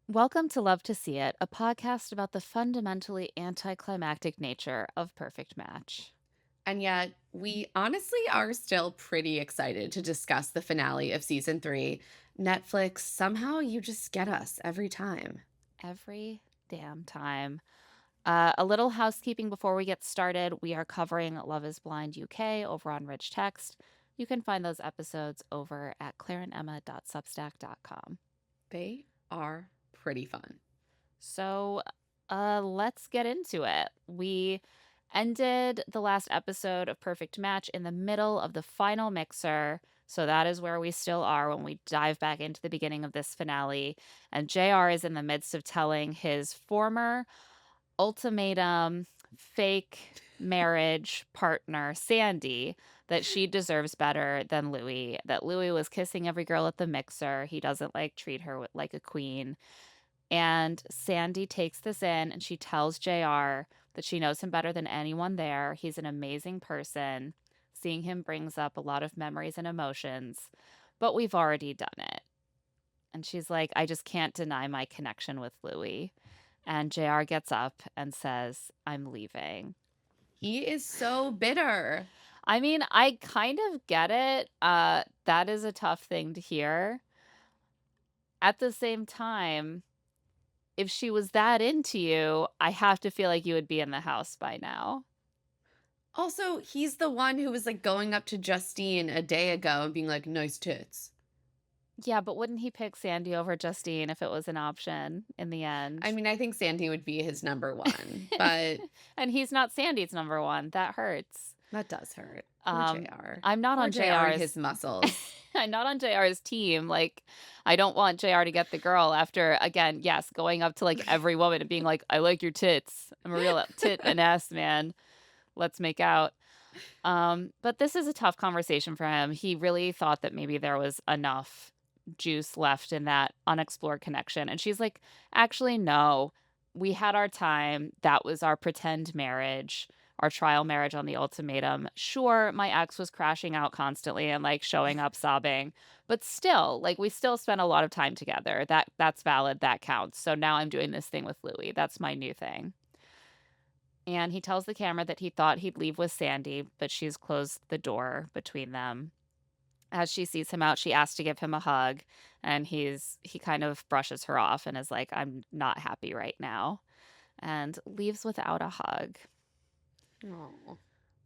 Welcome to Love to See It, a podcast about the fundamentally anticlimactic nature of Perfect Match. And yet, we honestly are still pretty excited to discuss the finale of season 3. Netflix, somehow you just get us every time. Every damn time. A little housekeeping before we get started. We are covering Love is Blind UK over on Rich Text. You can find those episodes over at claireandemma.substack.com. They are pretty fun. So let's get into it. We ended the last episode of Perfect Match in the middle of the final mixer. So that is where we still are when we dive back into the beginning of this finale. And JR is in the midst of telling his former ultimatum fake marriage partner, Sandy, that she deserves better than Louis, that Louis was kissing every girl at the mixer. He doesn't like treat her like a queen. And Sandy takes this in and she tells JR that she knows him better than anyone there. He's an amazing person. Seeing him brings up a lot of memories and emotions, but we've already done it. And she's like, I just can't deny my connection with Louis. And JR gets up and says, I'm leaving. He is so bitter. I mean, I kind of get it. That is a tough thing to hear. At the same time, if she was that into you, I have to feel like you would be in the house by now. Also, he's the one who was like going up to Justine a day ago and being like, nice tits. Yeah, but wouldn't he pick Sandy over Justine if it was an option in the I end? mean, I think Sandy would be his number one, but And he's not Sandy's number one. That hurts. that does hurt. Poor Um, JR. I'm not Poor on JR and JR's his muscles. I'm not on JR's team. Like, I don't want JR to get the girl after, again, yes, going up to like every woman and being like, I like your tits. I'm a real tit and ass man. Let's make out. But this is a tough conversation for him. He really thought that maybe there was enough juice left in that unexplored connection. And she's like, actually, no, we had our time. That was our pretend marriage, our trial marriage on the ultimatum. Sure, my ex was crashing out constantly and like showing up sobbing, but still, like we still spent a lot of time together. That's valid. That counts. So now I'm doing this thing with Louis. That's my new thing. And he tells the camera that he thought he'd leave with Sandy, but she's closed the door between them. As she sees him out, she asks to give him a hug, and he kind of brushes her off and is like, I'm not happy right now, and leaves without a hug. Oh.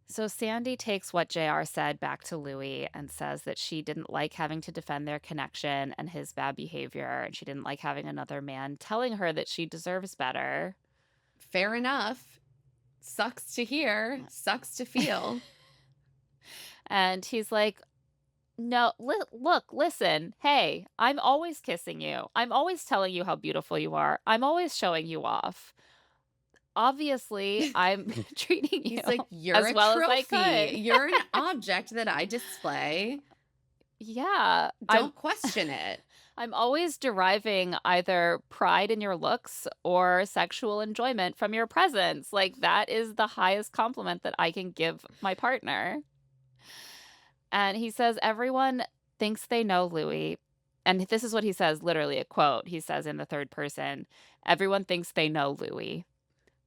So Sandy takes what JR said back to Louis and says that she didn't like having to defend their connection and his bad behavior, and she didn't like having another man telling her that she deserves better. Fair enough. Sucks to hear, sucks to feel. And he's like, no, look, listen. Hey, I'm always kissing you. I'm always telling you how beautiful you are. I'm always showing you off. Obviously, I'm treating you He's like, you're as a well as I trophy. could. You're an object that I display. Yeah, Don't question it. I'm always deriving either pride in your looks or sexual enjoyment from your presence. Like that is the highest compliment that I can give my partner. And he says everyone thinks they know Louis. And this is what he says, literally a quote. He says in the third person, everyone thinks they know Louis.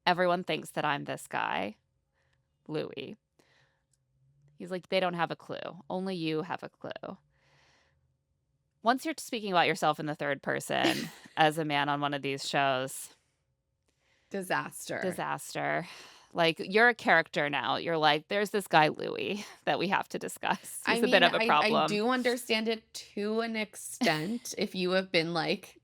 Everyone thinks that I'm this guy, Louis. He's like, they don't have a clue. Only you have a clue. Once you're speaking about yourself in the third person as a man on one of these shows, disaster. Like, you're a character now. You're like, there's this guy, Louis, that we have to discuss. I He's a bit mean, of a I problem. do understand it to an extent if you have been like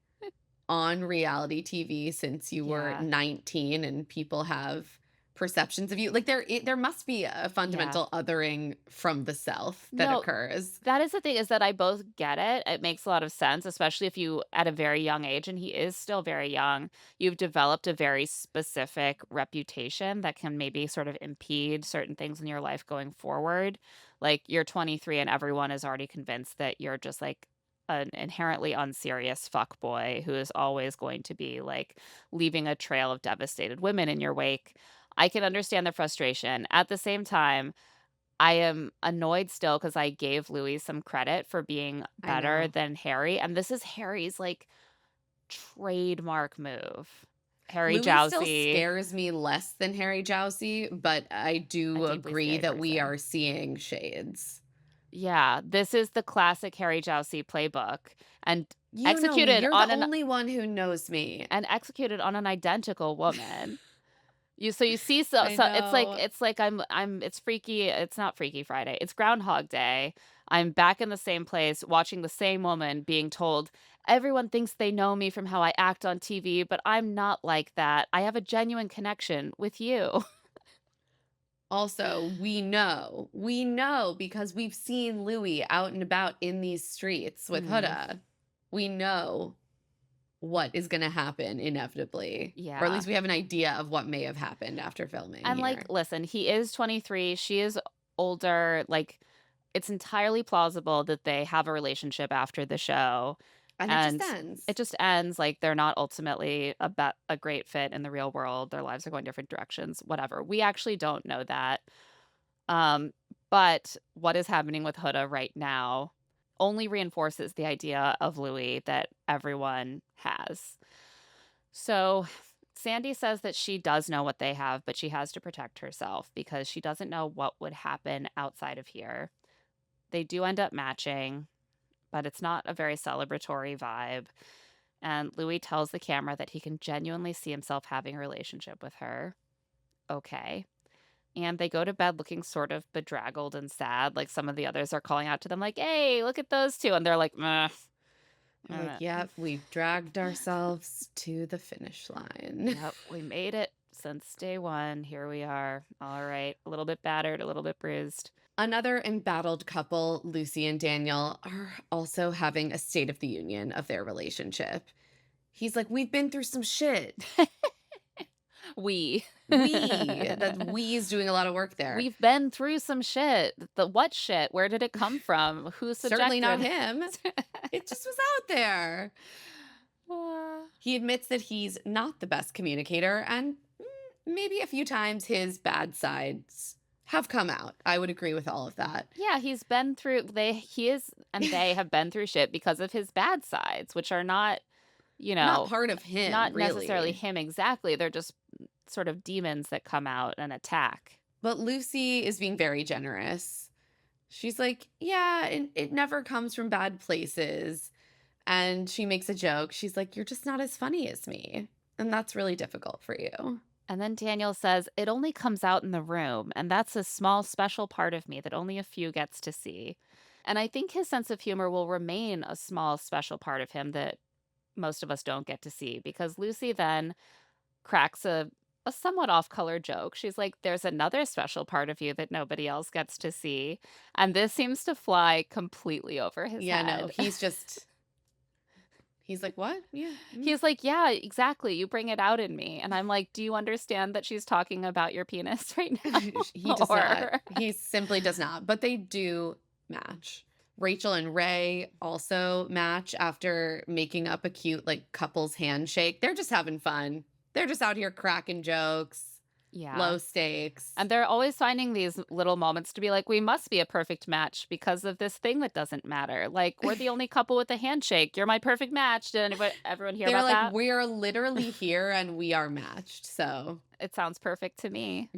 on reality TV since you were Yeah. 19 and people have perceptions of you. Like there must be a fundamental othering from the self that No, occurs. that is the thing, is that I both get it. It makes a lot of sense, especially if you, at a very young age, and he is still very young, you've developed a very specific reputation that can maybe sort of impede certain things in your life going forward. Like you're 23 and everyone is already convinced that you're just like an inherently unserious fuck boy who is always going to be like leaving a trail of devastated women in your wake. I can understand the frustration. At the same time, I am annoyed still because I gave Louis some credit for being I better know. than Harry, and this is Harry's, like, trademark move. Harry Louis still Jowsey, scares me less than Harry Jousey, but I a do deeply agree scary that we person. are seeing shades. Yeah, this is the classic Harry Jowsey playbook and You know me. executed You're the on only one who knows me. an identical woman. You see I so know. it's like it's freaky, it's not Freaky Friday. It's Groundhog Day. I'm back in the same place watching the same woman being told, "Everyone thinks they know me from how I act on TV, but I'm not like that. I have a genuine connection with you." Also, we know because we've seen Louis out and about in these streets with Mhm. Huda. We know what is going to happen inevitably, or at Yeah. least we have an idea of what may have happened after filming And, like, here. listen, he is 23, she is older, like, it's entirely plausible that they have a relationship after the show, And it just and ends. it just ends, like, they're not ultimately a great fit in the real world, their lives are going different directions, whatever. We actually don't know that, um, but what is happening with Huda right now only reinforces the idea of Louis that everyone has. So Sandy says that she does know what they have, but she has to protect herself because she doesn't know what would happen outside of here. They do end up matching, but it's not a very celebratory vibe. And Louis tells the camera that he can genuinely see himself having a relationship with her. Okay. And they go to bed looking sort of bedraggled and sad. Like some of the others are calling out to them, like, hey, look at those two. And they're like, meh. They're like, yep, we've dragged ourselves to the finish line. Yep, we made it since day one. Here we are. All right. A little bit battered, a little bit bruised. Another embattled couple, Lucy and Daniel, are also having a state of the union of their relationship. He's like, we've been through some shit. We. That we is doing a lot of work there. We've been through some shit. The what shit? Where did it come from? Who Certainly not subjected? him. It just was out there. Uh, He admits that he's not the best communicator, and maybe a few times his bad sides have come out. I would agree with all of that. yeah, he's been through he is and they have been through shit because of his bad sides, which are not, you Not know, part of him, not necessarily really. him exactly. They're just sort of demons that come out and attack. But Lucy is being very generous. She's like, yeah, it never comes from bad places. And she makes a joke. She's like, you're just not as funny as me. And that's really difficult for you. And then Daniel says, it only comes out in the room, and that's a small, special part of me that only a few gets to see. And I think his sense of humor will remain a small, special part of him that most of us don't get to see because Lucy then cracks a somewhat off color joke. She's like, there's another special part of you that nobody else gets to see. And this seems to fly completely over his Yeah, no, head. he's like, what? Yeah. He's like, yeah, exactly. You bring it out in me. And I'm like, do you understand that she's talking about your penis right now? He does not. Or He simply does not. But they do match. Rachel and Ray also match after making up a cute like couples handshake. They're just having fun. They're just out here cracking jokes, yeah. low stakes. And they're always finding these little moments to be like, we must be a perfect match because of this thing that doesn't matter. Like, we're the only couple with a handshake. You're my perfect match. Did everyone hear They're about like, that? we're literally here and we are matched. So It sounds perfect to me.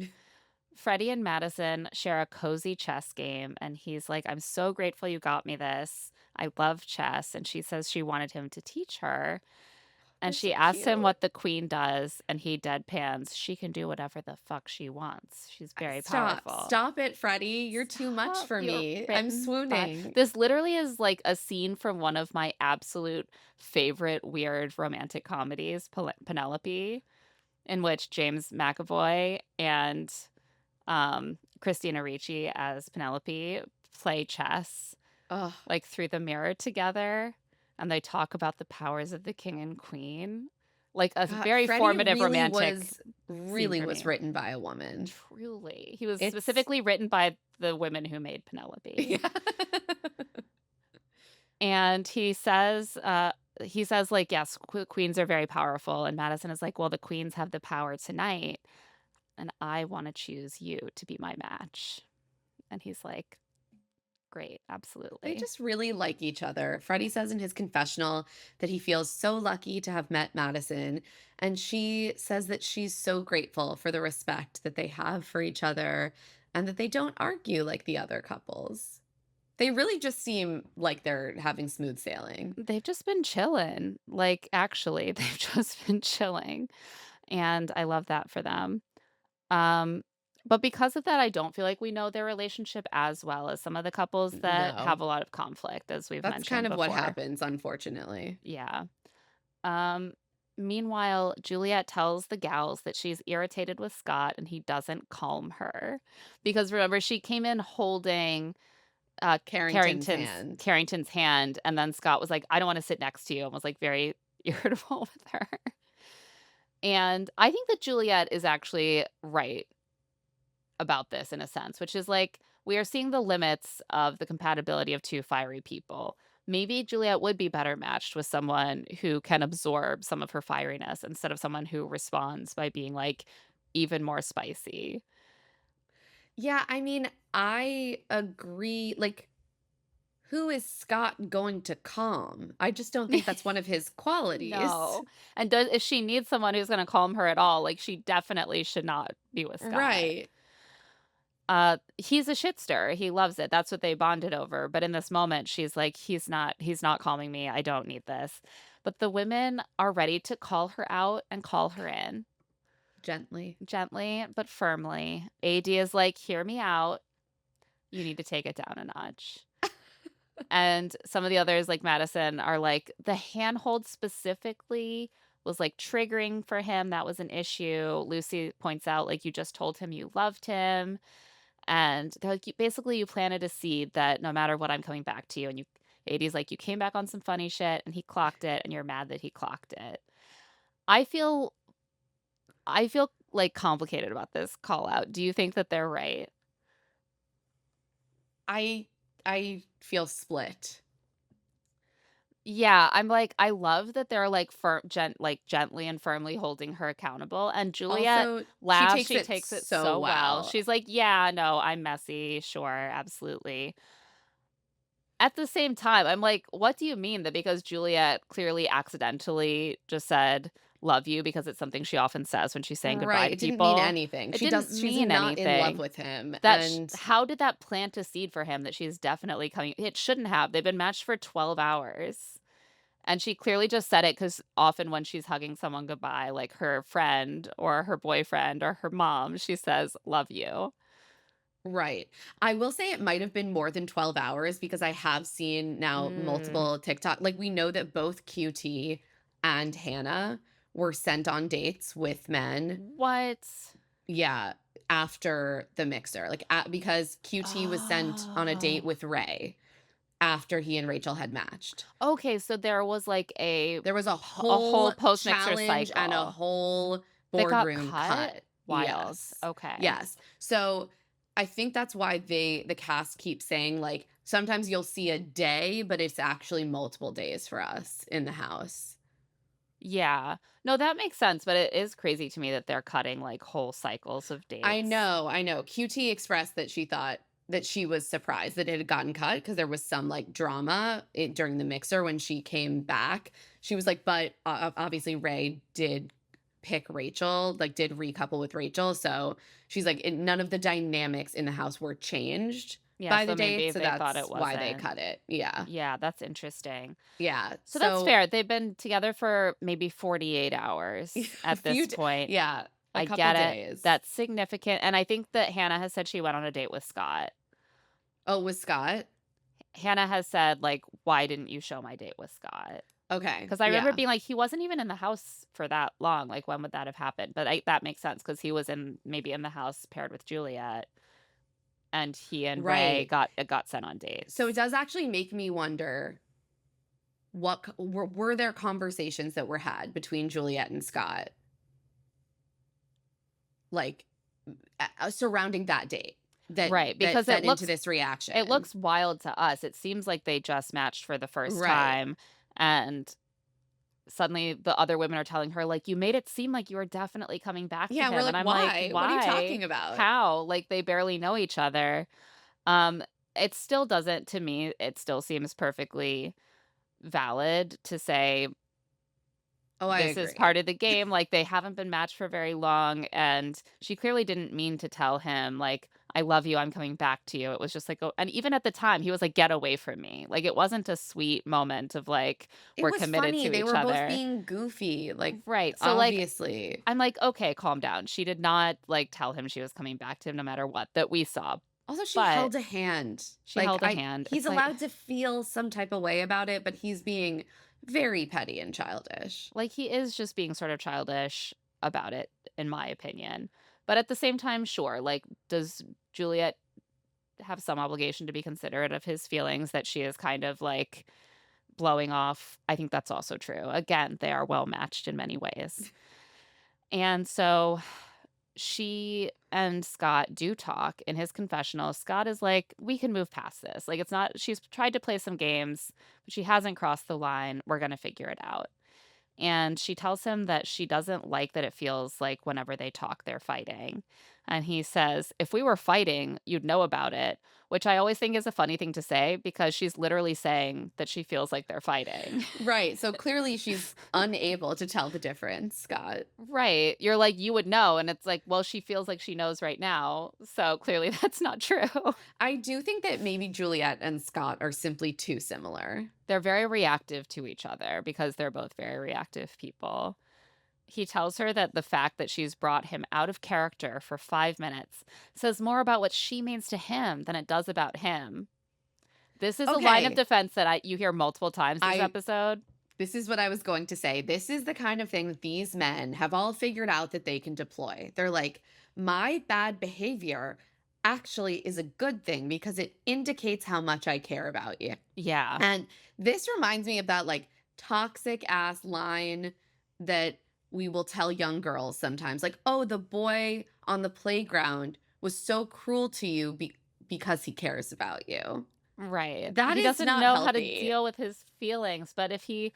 Freddie and Madison share a cozy chess game, and he's like, I'm so grateful you got me this. I love chess. And she says she wanted him to teach her. they're And she so asks him cute. what the queen does, and he deadpans, she can do whatever the fuck she wants. She's very Stop. powerful. Stop it, Freddie. You're too much Stop, for you're me. I'm written by swooning. this literally is like a scene from one of my absolute favorite weird romantic comedies, Penelope, in which James McAvoy and Christina Ricci as Penelope play chess Oh, like through the mirror together, and they talk about the powers of the king and queen. Like a God, very Freddie formative romantic scene really for was me. written by a woman. Truly. He was It's specifically written by the women who made Penelope. yeah. And he says like, yes, queens are very powerful. And Madison is like, well, the queens have the power tonight, and I want to choose you to be my match. And he's like, Great, They absolutely. just really like each other. Freddie says in his confessional that he feels so lucky to have met Madison. And she says that she's so grateful for the respect that they have for each other and that they don't argue like the other couples. They really just seem like they're having smooth sailing. They've just been chilling. Like, actually, they've just been chilling, and I love that for them. Um, but because of that, I don't feel like we know their relationship as well as some of the couples that have No, a lot of conflict, as we've that's kind mentioned of what before. happens, unfortunately. Yeah. Um, Meanwhile, Juliet tells the gals that she's irritated with Scott and he doesn't calm her. Because remember, she came in holding Carrington's hand. Carrington's hand, and then Scott was like, "I don't want to sit next to you," and was like very irritable with her. And I think that Juliet is actually right about this in a sense, which is like we are seeing the limits of the compatibility of two fiery people. Maybe Juliet would be better matched with someone who can absorb some of her fieriness instead of someone who responds by being like even more spicy. Yeah, I mean, I agree. Like, who is Scott going to calm? I just don't think that's one of his qualities. No. And does if she needs someone who's gonna calm her at all, like, she definitely should not be with Scott. Right. He's a shitster, he loves it, that's what they bonded over, but in this moment, she's like, he's not calming me, I don't need this." But the women are ready to call her out and call her in, Gently. gently but firmly. AD is like, "Hear me out, you need to take it down a notch." And some of the others, like Madison, are like, the handhold specifically was like triggering for him. That was an issue. Lucy points out, like, you just told him you loved him. And they're like, basically, you planted a seed that no matter what, I'm coming back to you. And you, 80's like, you came back on some funny shit and he clocked it and you're mad that he clocked it. I feel, I feel like complicated about this call out. Do you think that they're right? I I feel split. Yeah, I'm like, I love that they're like like gently and firmly holding her accountable. And Juliet Also, she laughs, takes she it takes it so so well. well. She's like, "Yeah, no, I'm messy. Sure, absolutely." At the same time, I'm like, what do you mean that because Juliet clearly accidentally just said love you because it's something she often says when she's saying goodbye Right. to It didn't mean people? anything. It didn't She's mean not in love anything. with him. That And how did that plant a seed for him that she's definitely coming? It shouldn't have. They've been matched for 12 hours. And she clearly just said it because often when she's hugging someone goodbye, like her friend or her boyfriend or her mom, she says, "Love you." right. I will say it might have been more than 12 hours because I have seen now Mm. multiple TikTok. Like we know that both QT and Hannah were sent on dates with men. What? Yeah, after the mixer. Like because QT was sent on a date Oh. with Ray after he and Rachel had matched. Okay, so there was like There was a a whole whole post-mixer challenge and a cycle whole that got boardroom cut? cut. Wild. Yes. Okay. Yes. So I think that's why the cast keeps saying like sometimes you'll see a day, but it's actually multiple days for us in the house. Yeah. No, that makes sense, but it is crazy to me that they're cutting like whole cycles of I dates. know, I know. QT expressed that she thought that she was surprised that it had gotten cut because there was some like drama during the mixer when she came back. She was like, but obviously Ray did pick Rachel, like did recouple with Rachel. So she's like, none of the dynamics in the house were changed Yeah, by so the maybe date. So they thought that's it why they wasn't. cut it. Yeah. Yeah, that's interesting. Yeah. So that's So fair. They've been together for maybe 48 hours a at few, this point. yeah, a I couple get it. days. That's significant. And I think that Hannah has said she went on a date with Scott. Oh, with Scott? Hannah has said, like, why didn't you show my date with Scott? Okay. Because I remember Yeah. being like, he wasn't even in the house for that long. Like, when would that have happened? But that makes sense because he was in maybe in the house paired with Juliet, and he and Ray Right. got sent on So it dates. does actually make me wonder were there conversations that were had between Juliet and Scott, like surrounding that date Right, that because fed into this it reaction? looks wild to us. It seems like they just matched for the first Right. time, and suddenly the other women are telling her, like, "You made it seem like you were definitely coming back to Yeah, we're him." like, And I'm like, why? What are you "Why? talking about? How?" Like, they barely know each other. Um, it still doesn't to me, it still seems perfectly valid to say, Oh, I "This is agree. part of the game," like, they haven't been matched for very long, and she clearly didn't mean to tell him, like, "I love you, I'm coming back to you." It was just like, "Oh," and even at the time, he was like, "Get away from me." Like, it wasn't a sweet moment of, like, It we're was committed funny, to they each were both other. being goofy, like, Right, so, like, obviously. I'm like, "Okay, calm down." She did not, like, tell him she was coming back to him no matter what that we saw, Also, she but held a hand. she Like, held a hand. he's It's like allowed to feel some type of way about it, but he's being very petty and childish. like, he is just being sort of childish about it, in my opinion. But at the same time, sure, like, does Juliet have some obligation to be considerate of his feelings that she is kind of, like, blowing off? I think that's also true. Again, they are well matched in many ways. And so she and Scott do talk in his confessional. Scott is like, "We can move past this. Like, it's not she's tried to play some games, but she hasn't crossed the line. We're gonna figure it out." And she tells him that she doesn't like that it feels like whenever they talk, they're fighting. And he says, "If we were fighting, you'd know about it," which I always think is a funny thing to say because she's literally saying that she feels like they're fighting. Right, so clearly she's unable to tell the difference, Scott. Right. You're like, "You would know." And it's like, well, she feels like she knows right now. So clearly that's not true. I do think that maybe Juliet and Scott are simply too similar. They're very reactive to each other because they're both very reactive people. He tells her that the fact that she's brought him out of character for 5 minutes says more about what she means to him than it does about him. This is a line of Okay, defense that you hear multiple times this I episode. this is what I was going to say. This is the kind of thing that these men have all figured out that they can deploy. They're like, my bad behavior actually is a good thing because it indicates how much I care about you. Yeah. And this reminds me of that like toxic ass line that we will tell young girls sometimes like, oh, the boy on the playground was so cruel to you because he cares about you. Right. That He is doesn't not know how to healthy. deal with his feelings, but if he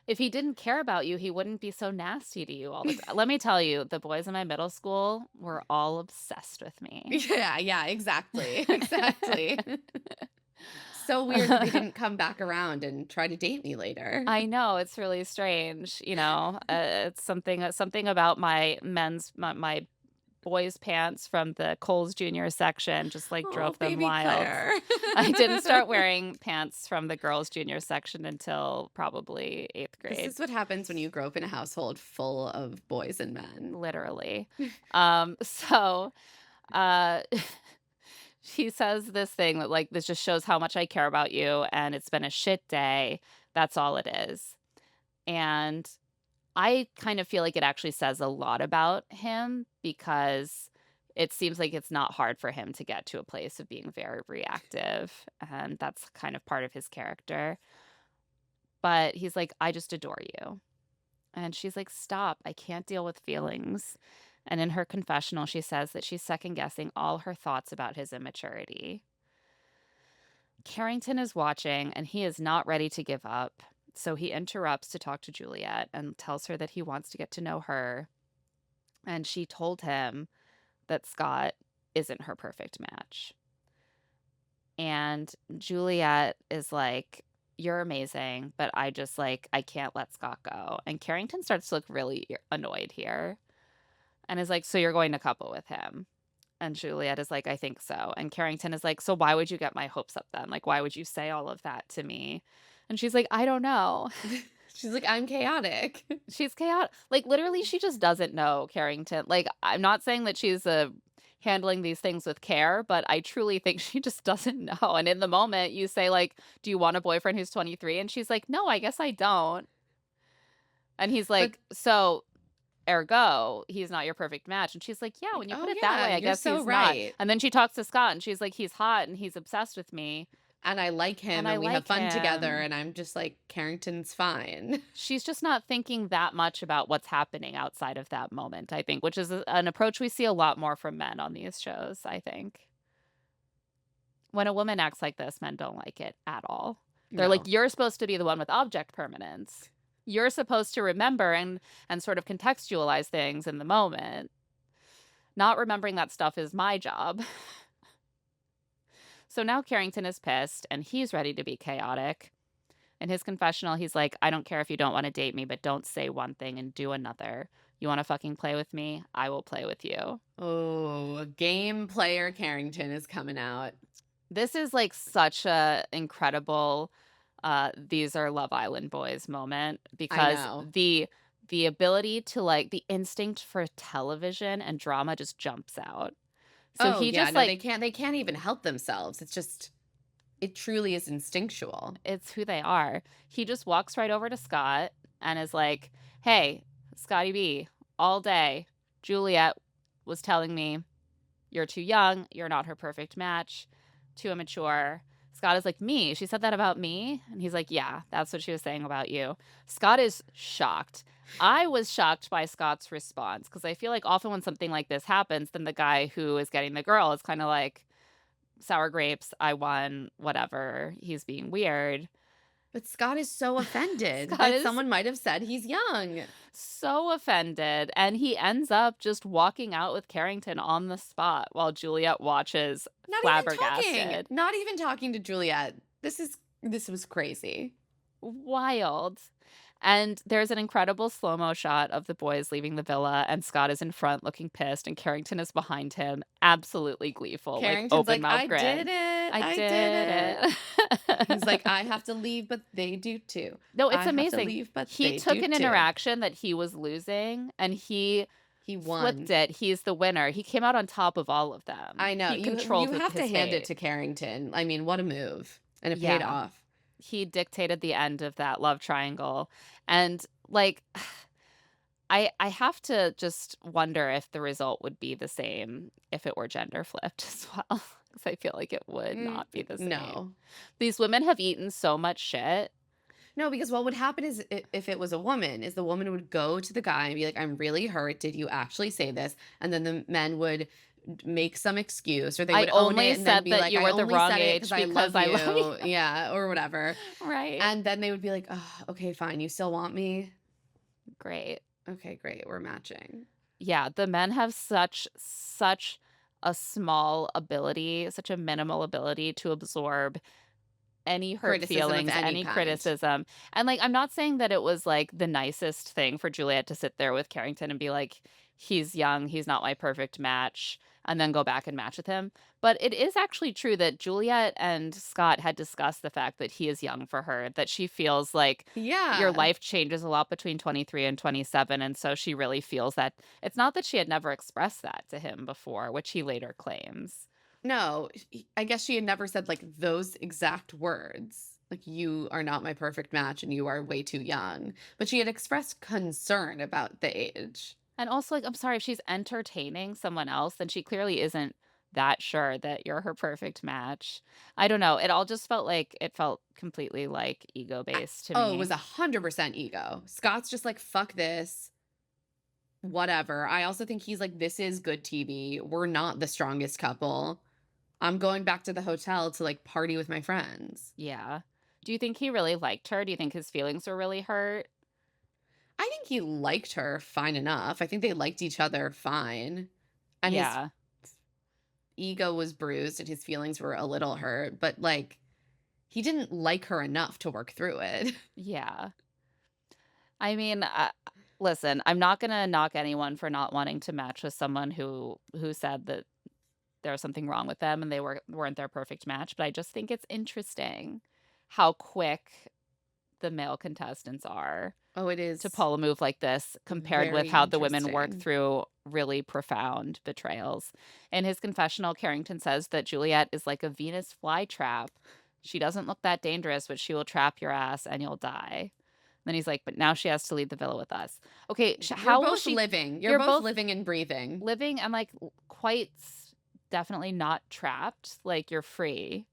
didn't care about you, he wouldn't be so nasty to you all the time. Let me tell you, the boys in my middle school were all obsessed with me. Yeah, yeah, exactly. Exactly. So weird that they didn't come back around and try to date me later. I know, it's really strange, it's something about my boys' pants from the Kohl's Junior section just, like, Oh, drove them baby wild. Claire. I didn't start wearing pants from the girls' junior section until probably 8th This grade, is what happens when you grow up in a household full of boys and men. literally. So, uh, he says this thing that, like, "This just shows how much I care about you, and it's been a shit day. That's all it is." And I kind of feel like it actually says a lot about him because it seems like it's not hard for him to get to a place of being very reactive, and that's kind of part of his character. But he's like, "I just adore you." And she's like, "Stop. I can't deal with feelings." And in her confessional, she says that she's second guessing all her thoughts about his immaturity. Carrington is watching and he is not ready to give up. So he interrupts to talk to Juliet and tells her that he wants to get to know her. And she told him that Scott isn't her perfect match. And Juliet is like, "You're amazing, but I just like, I can't let Scott go." And Carrington starts to look really annoyed here and is like, "So you're going to couple with him?" And Juliet is like, "I think so." And Carrington is like, "So why would you get my hopes up then? Like, why would you say all of that to me?" And she's like, "I don't know." She's like, I'm chaotic. She's chaotic. Like, literally, she just doesn't know Carrington. Like, I'm not saying that she's handling these things with care, but I truly think she just doesn't know. And in the moment, you say, like, "Do you want a boyfriend who's 23?" And she's like, "No, I guess I don't." And he's But like, "So, ergo, he's not your perfect match." And she's like, "Yeah, when you put oh it that yeah, way, I you're guess so he's not." right. And then she talks to Scott and she's like, "He's hot and he's obsessed with me And I like him and I and we have like fun together him." and I'm just like Carrington's fine. She's just not thinking that much about what's happening outside of that moment, I think, which is an approach we see a lot more from men on these shows, I think. When a woman acts like this, men don't like it at all. They're like, No. "You're supposed to be the one with object permanence. You're supposed to remember and sort of contextualize things in the moment. Not remembering that stuff is my job." So now Carrington is pissed and he's ready to be chaotic. In his confessional, he's like, I don't care if you don't want to date me, but don't say one thing and do another. You want to fucking play with me? I will play with you. Oh, game player Carrington is coming out. This is like such a incredible these are Love Island boys moment I because know. the ability to like the instinct for television and drama just jumps out. So Oh, he yeah, just no, like they can't even help themselves. It's just it truly is instinctual. it's who they are. He just walks right over to Scott and is like, "Hey, Scotty B, all day Juliet was telling me you're too young, you're not her perfect match, too immature." Scott is like, "Me? She said that about me?" And he's like, "Yeah, that's what she was saying about you." Scott is shocked. I was shocked by Scott's response because I feel like often when something like this happens, then the guy who is getting the girl is kind of like, sour grapes, I won, whatever. He's being weird. But Scott is so offended Scott that is someone might have said he's young. so offended, and he ends up just walking out with Carrington on the spot while Juliet watches flabbergasted. Not even talking to Juliet. This was crazy. Wild. And there's an incredible slow-mo shot of the boys leaving the villa, and Scott is in front looking pissed, and Carrington is behind him, absolutely gleeful, like Carrington's open like, mouth I did grin. it. I I did did it. He's like, it. I have to leave, but they do too. No, it's I have to amazing. leave, but He they took do an too. interaction that he was losing and he He flipped won. it. He's the winner. He came out on top of all of them. I know. He You controlled have to his hand it fate. to Carrington. I mean, what a move. And it paid Yeah, off. he dictated the end of that love triangle. And like I have to just wonder if the result would be the same if it were gender flipped as well. Because I feel like it would not be the same. No. These women have eaten so much shit. No, because what would happen is if it was a woman, is the woman would go to the guy and be like, I'm really hurt. Did you actually say this? And then the men would make some excuse or they I would own only it and then said be that like, you I were the only wrong said it age because I because love I love you. you. Yeah, or whatever. Right. And then they would be like, oh, okay, fine. You still want me? Great. Okay, great. We're matching. Yeah, the men have such a small ability, such a minimal ability to absorb any hurt Criticism of feelings, any any kind. criticism. And like I'm not saying that it was like the nicest thing for Juliet to sit there with Carrington and be like, he's young, he's not my perfect match, and then go back and match with him. But it is actually true that Juliet and Scott had discussed the fact that he is young for her, that she feels like your Yeah. life changes a lot between 23 and 27. And so she really feels that it's not that she had never expressed that to him before, which he later claims. No, I guess she had never said like those exact words. Like, you are not my perfect match and you are way too young. But she had expressed concern about the age. And also, like, I'm sorry, if she's entertaining someone else, then she clearly isn't that sure that you're her perfect match. I don't know. It all just felt like it felt completely like ego based to Oh, it was me. 100% ego. Scott's just like, fuck this, whatever. I also think he's like, this is good TV. We're not the strongest couple. I'm going back to the hotel to like party with my friends. Yeah. Do you think he really liked her? Do you think his feelings were really hurt? I think he liked her fine enough. I think they liked each other fine. And his Yeah. ego was bruised and his feelings were a little hurt, but like he didn't like her enough to work through it. Yeah. I mean, listen, I'm not gonna knock anyone for not wanting to match with someone who said that there was something wrong with them and they weren't their perfect match, but I just think it's interesting how quick the male contestants are Oh, it to is pull a move like this compared with very how the women work interesting. through really profound betrayals. In his confessional, Carrington says that Juliet is like a Venus flytrap. She doesn't look that dangerous, but she will trap your ass and you'll die. Then he's like, but now she has to leave the villa with us. Okay, You're how will both she? living. You're You're both both living and breathing. living and like quite definitely not trapped. Like you're free.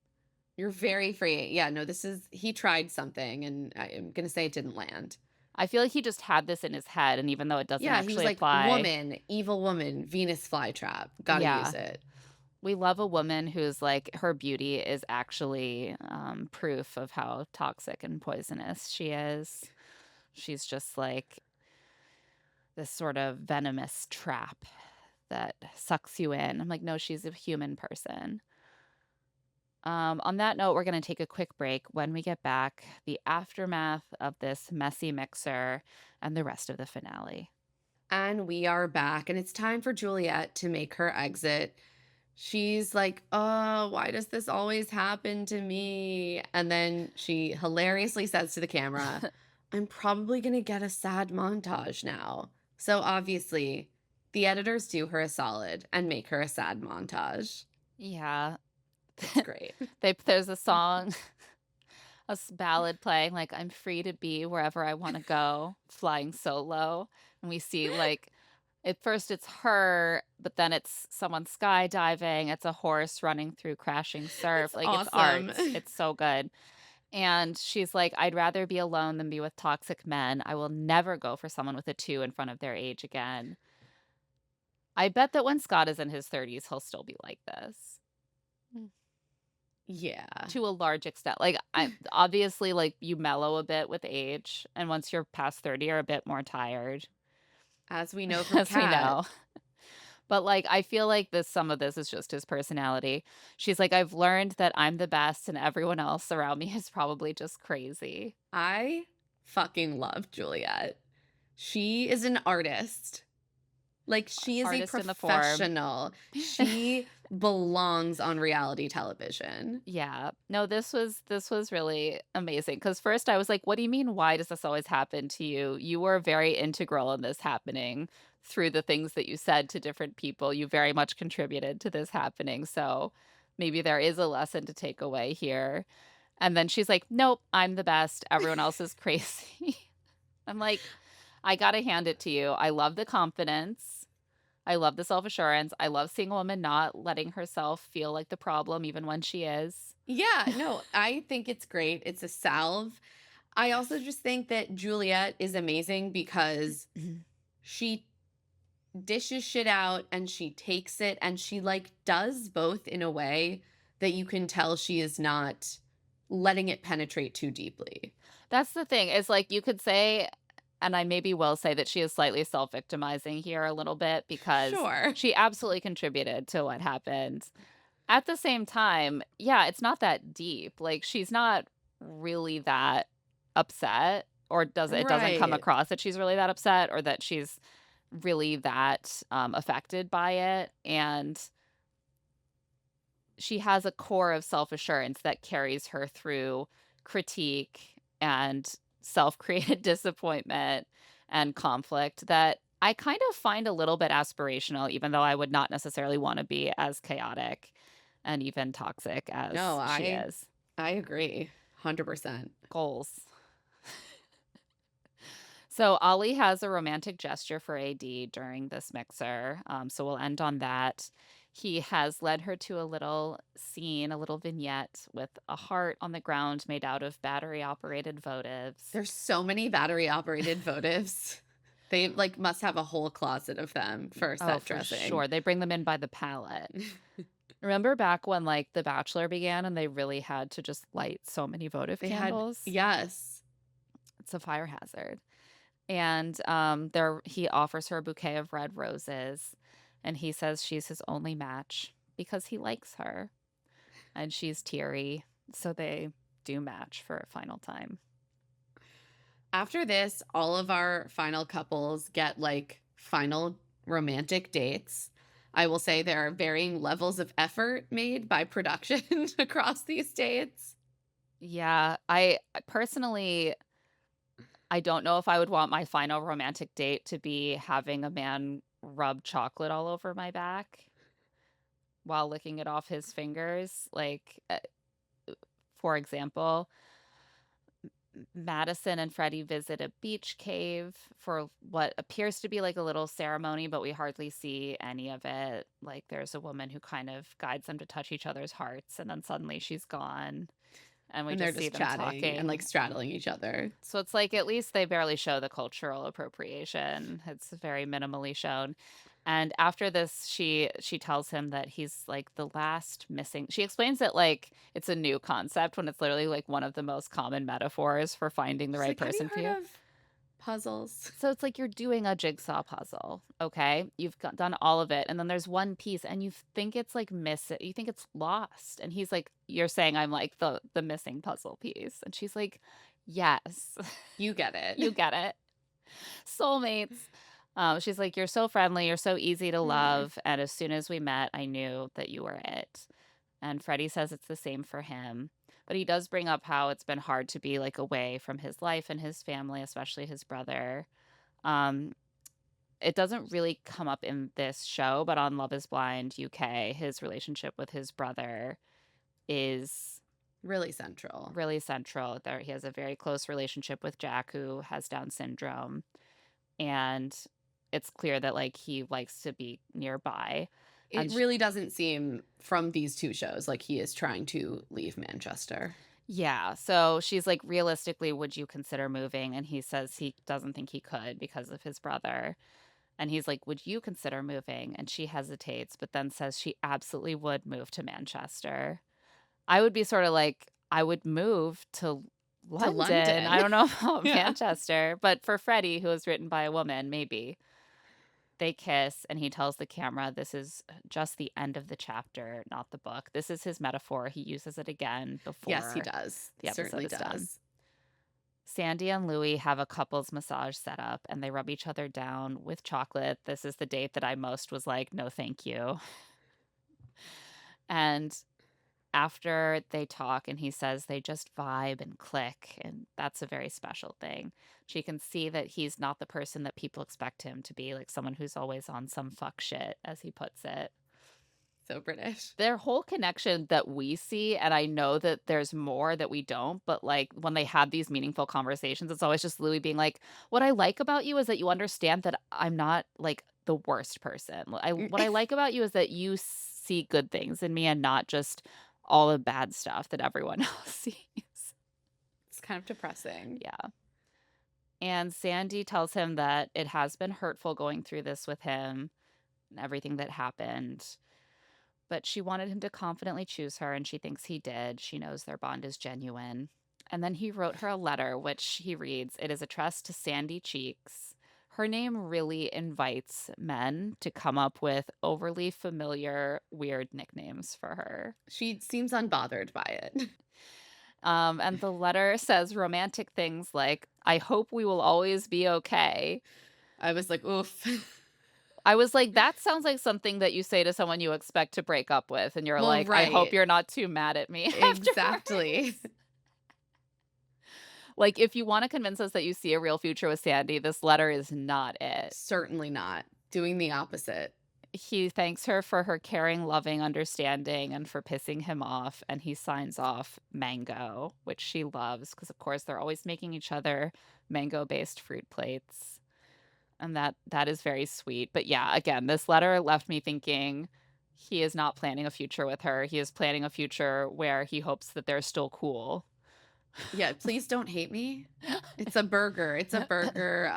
You're very free. Yeah, no, this is he tried something and I'm going to say it didn't land. I feel like he just had this in his head, and even though it doesn't Yeah, he was actually like apply, woman, evil woman, Venus flytrap. Got to use yeah, it. we love a woman who's like her beauty is actually proof of how toxic and poisonous she is. She's just like this sort of venomous trap that sucks you in. I'm like, no, she's a human person. On that note, we're going to take a quick break. When we get back, the aftermath of this messy mixer and the rest of the finale. And we are back, and it's time for Juliet to make her exit. She's like, "Oh, why does this always happen to me?" And then she hilariously says to the camera, "I'm probably going to get a sad montage now." So obviously, the editors do her a solid and make her a sad montage. Yeah. It's great. There's a song, ballad playing, like, I'm free to be wherever I want to go, flying solo. And we see, like, at first it's her, but then it's someone skydiving. It's a horse running through crashing surf. It's Like, it's art. awesome. It's so good. And she's like, I'd rather be alone than be with toxic men. I will never go for someone with a two in front of their age again. I bet that when Scott is in his 30s, he'll still be like this. Yeah. To a large extent. Like, I obviously, like, you mellow a bit with age, and once you're past 30, you're a bit more tired, As we know from as we Kat. know. But, like, I feel like some of this is just his personality. She's like, "I've learned that I'm the best and everyone else around me is probably just crazy." I fucking love Juliet. She is an artist. Like, she is a Artist in the form. professional. She belongs on reality television. Yeah. No, this was really amazing. Because first I was like, "What do you mean, why does this always happen to you? You were very integral in this happening through the things that you said to different people. You very much contributed to this happening, so maybe there is a lesson to take away here." And then she's like, "Nope, I'm the best. Everyone else is crazy." I'm like, "I gotta hand it to you. I love the confidence. I love the self-assurance. I love seeing a woman not letting herself feel like the problem even when she is." Yeah, no, I think it's great. It's a salve. I also just think that Juliet is amazing because she dishes shit out and she takes it and she like does both in a way that you can tell she is not letting it penetrate too deeply. That's the thing, is, like, you could say, and I maybe will say, that she is slightly self-victimizing here a little bit because Sure. she absolutely contributed to what happened. At the same time, yeah, it's not that deep. Like, she's not really that upset, or it doesn't come Right. across that she's really that upset or that she's really that, affected by it, and she has a core of self-assurance that carries her through critique and self-created disappointment and conflict that I kind of find a little bit aspirational, even though I would not necessarily wanna be as chaotic and even toxic No, as she I is. I agree. 100%. Goals. So Ollie has a romantic gesture for AD during this mixer, so we'll end on that. He has led her to a little scene, a little vignette with a heart on the ground made out of battery-operated votives. There's so many battery operated votives. They like must have a whole closet of them for Oh, set for dressing. sure, they bring them in by the pallet. Remember back when, like, The Bachelor began and they really had to just light so many votive They had candles? yes. It's a fire hazard. And, there he offers her a bouquet of red roses, and he says she's his only match because he likes her, and she's teary, so they do match for a final time. After this, all of our final couples get like final romantic dates. I will say there are varying levels of effort made by production across these dates. Yeah, I personally, I don't know if I would want my final romantic date to be having a man rub chocolate all over my back while licking it off his fingers, like, for example, Madison and Freddy visit a beach cave for what appears to be like a little ceremony, but we hardly see any of it. Like, there's a woman who kind of guides them to touch each other's hearts, and then suddenly she's gone, and we And they're just see just them chatting and like talking. straddling each other. So it's like at least they barely show the cultural appropriation. It's very minimally shown. And after this, she tells him that he's like the last missing. She explains that like it's a new concept when it's literally like one of the most common metaphors for finding the She's right like, have you person for heard you. of puzzles. So it's like you're doing a jigsaw puzzle, okay? You've done all of it, and then there's one piece, and you think it's like you think it's lost, and he's like, "You're saying I'm like the missing puzzle piece," and she's like, "Yes, You get you it. get it, soulmates." She's like, "You're so friendly, you're so easy to Mm. love, and as soon as we met, I knew that you were it." And Freddie says it's the same for him. But he does bring up how it's been hard to be like away from his life and his family, especially his brother. Um, it doesn't really come up in this show, but on Love is Blind UK, his relationship with his brother is Really central. really central. There, he has a very close relationship with Jack, who has Down syndrome, and it's clear that like he likes to be nearby. It And really doesn't seem from these two shows like he is trying to leave Manchester. yeah, so she's like, realistically, would you consider moving? And he says he doesn't think he could because of his brother. And he's like, would you consider moving? And she hesitates, but then says she absolutely would move to Manchester. I would be sort of like, I would move to To London. I London. don't know about Yeah. Manchester, but for Freddie, who was written by a woman, maybe. They kiss, and he tells the camera this is just the end of the chapter, not the book. This is his metaphor. He uses it again Yes, he before does. the episode Certainly is done. does. Sandy and Louie have a couples massage set up, and they rub each other down with chocolate. This is the date that I most was like, no, thank you. And after they talk, and he says they just vibe and click, and that's a very special thing. She can see that he's not the person that people expect him to be, like someone who's always on some fuck shit, as he puts it. So British. Their whole connection that we see, and I know that there's more that we don't, but like when they have these meaningful conversations, it's always just Louis being like, "What I like about you is that you understand that I'm not like the worst person. What I like about you is that you see good things in me and not just all the bad stuff that everyone else sees." It's kind of depressing. Yeah. And Sandy tells him that it has been hurtful going through this with him and everything that happened. But she wanted him to confidently choose her, and she thinks he did. She knows their bond is genuine. And then he wrote her a letter, which he reads. It is addressed to Sandy Cheeks. Her name really invites men to come up with overly familiar, weird nicknames for her. She seems unbothered by it. And the letter says romantic things like, I hope we will always be okay. I was like, oof. I was like, that sounds like something that you say to someone you expect to break up with, and you're Well, like, I hope right. you're not too mad at me Exactly. afterwards. Like, if you want to convince us that you see a real future with Sandy, this letter is not it. Certainly not. Doing the opposite. He thanks her for her caring, loving understanding and for pissing him off, and he signs off mango, which she loves because, of course, they're always making each other mango-based fruit plates. And that is very sweet. But yeah, again, this letter left me thinking he is not planning a future with her. He is planning a future where he hopes that they're still cool. Yeah, please don't hate me. It's a burger. It's a burger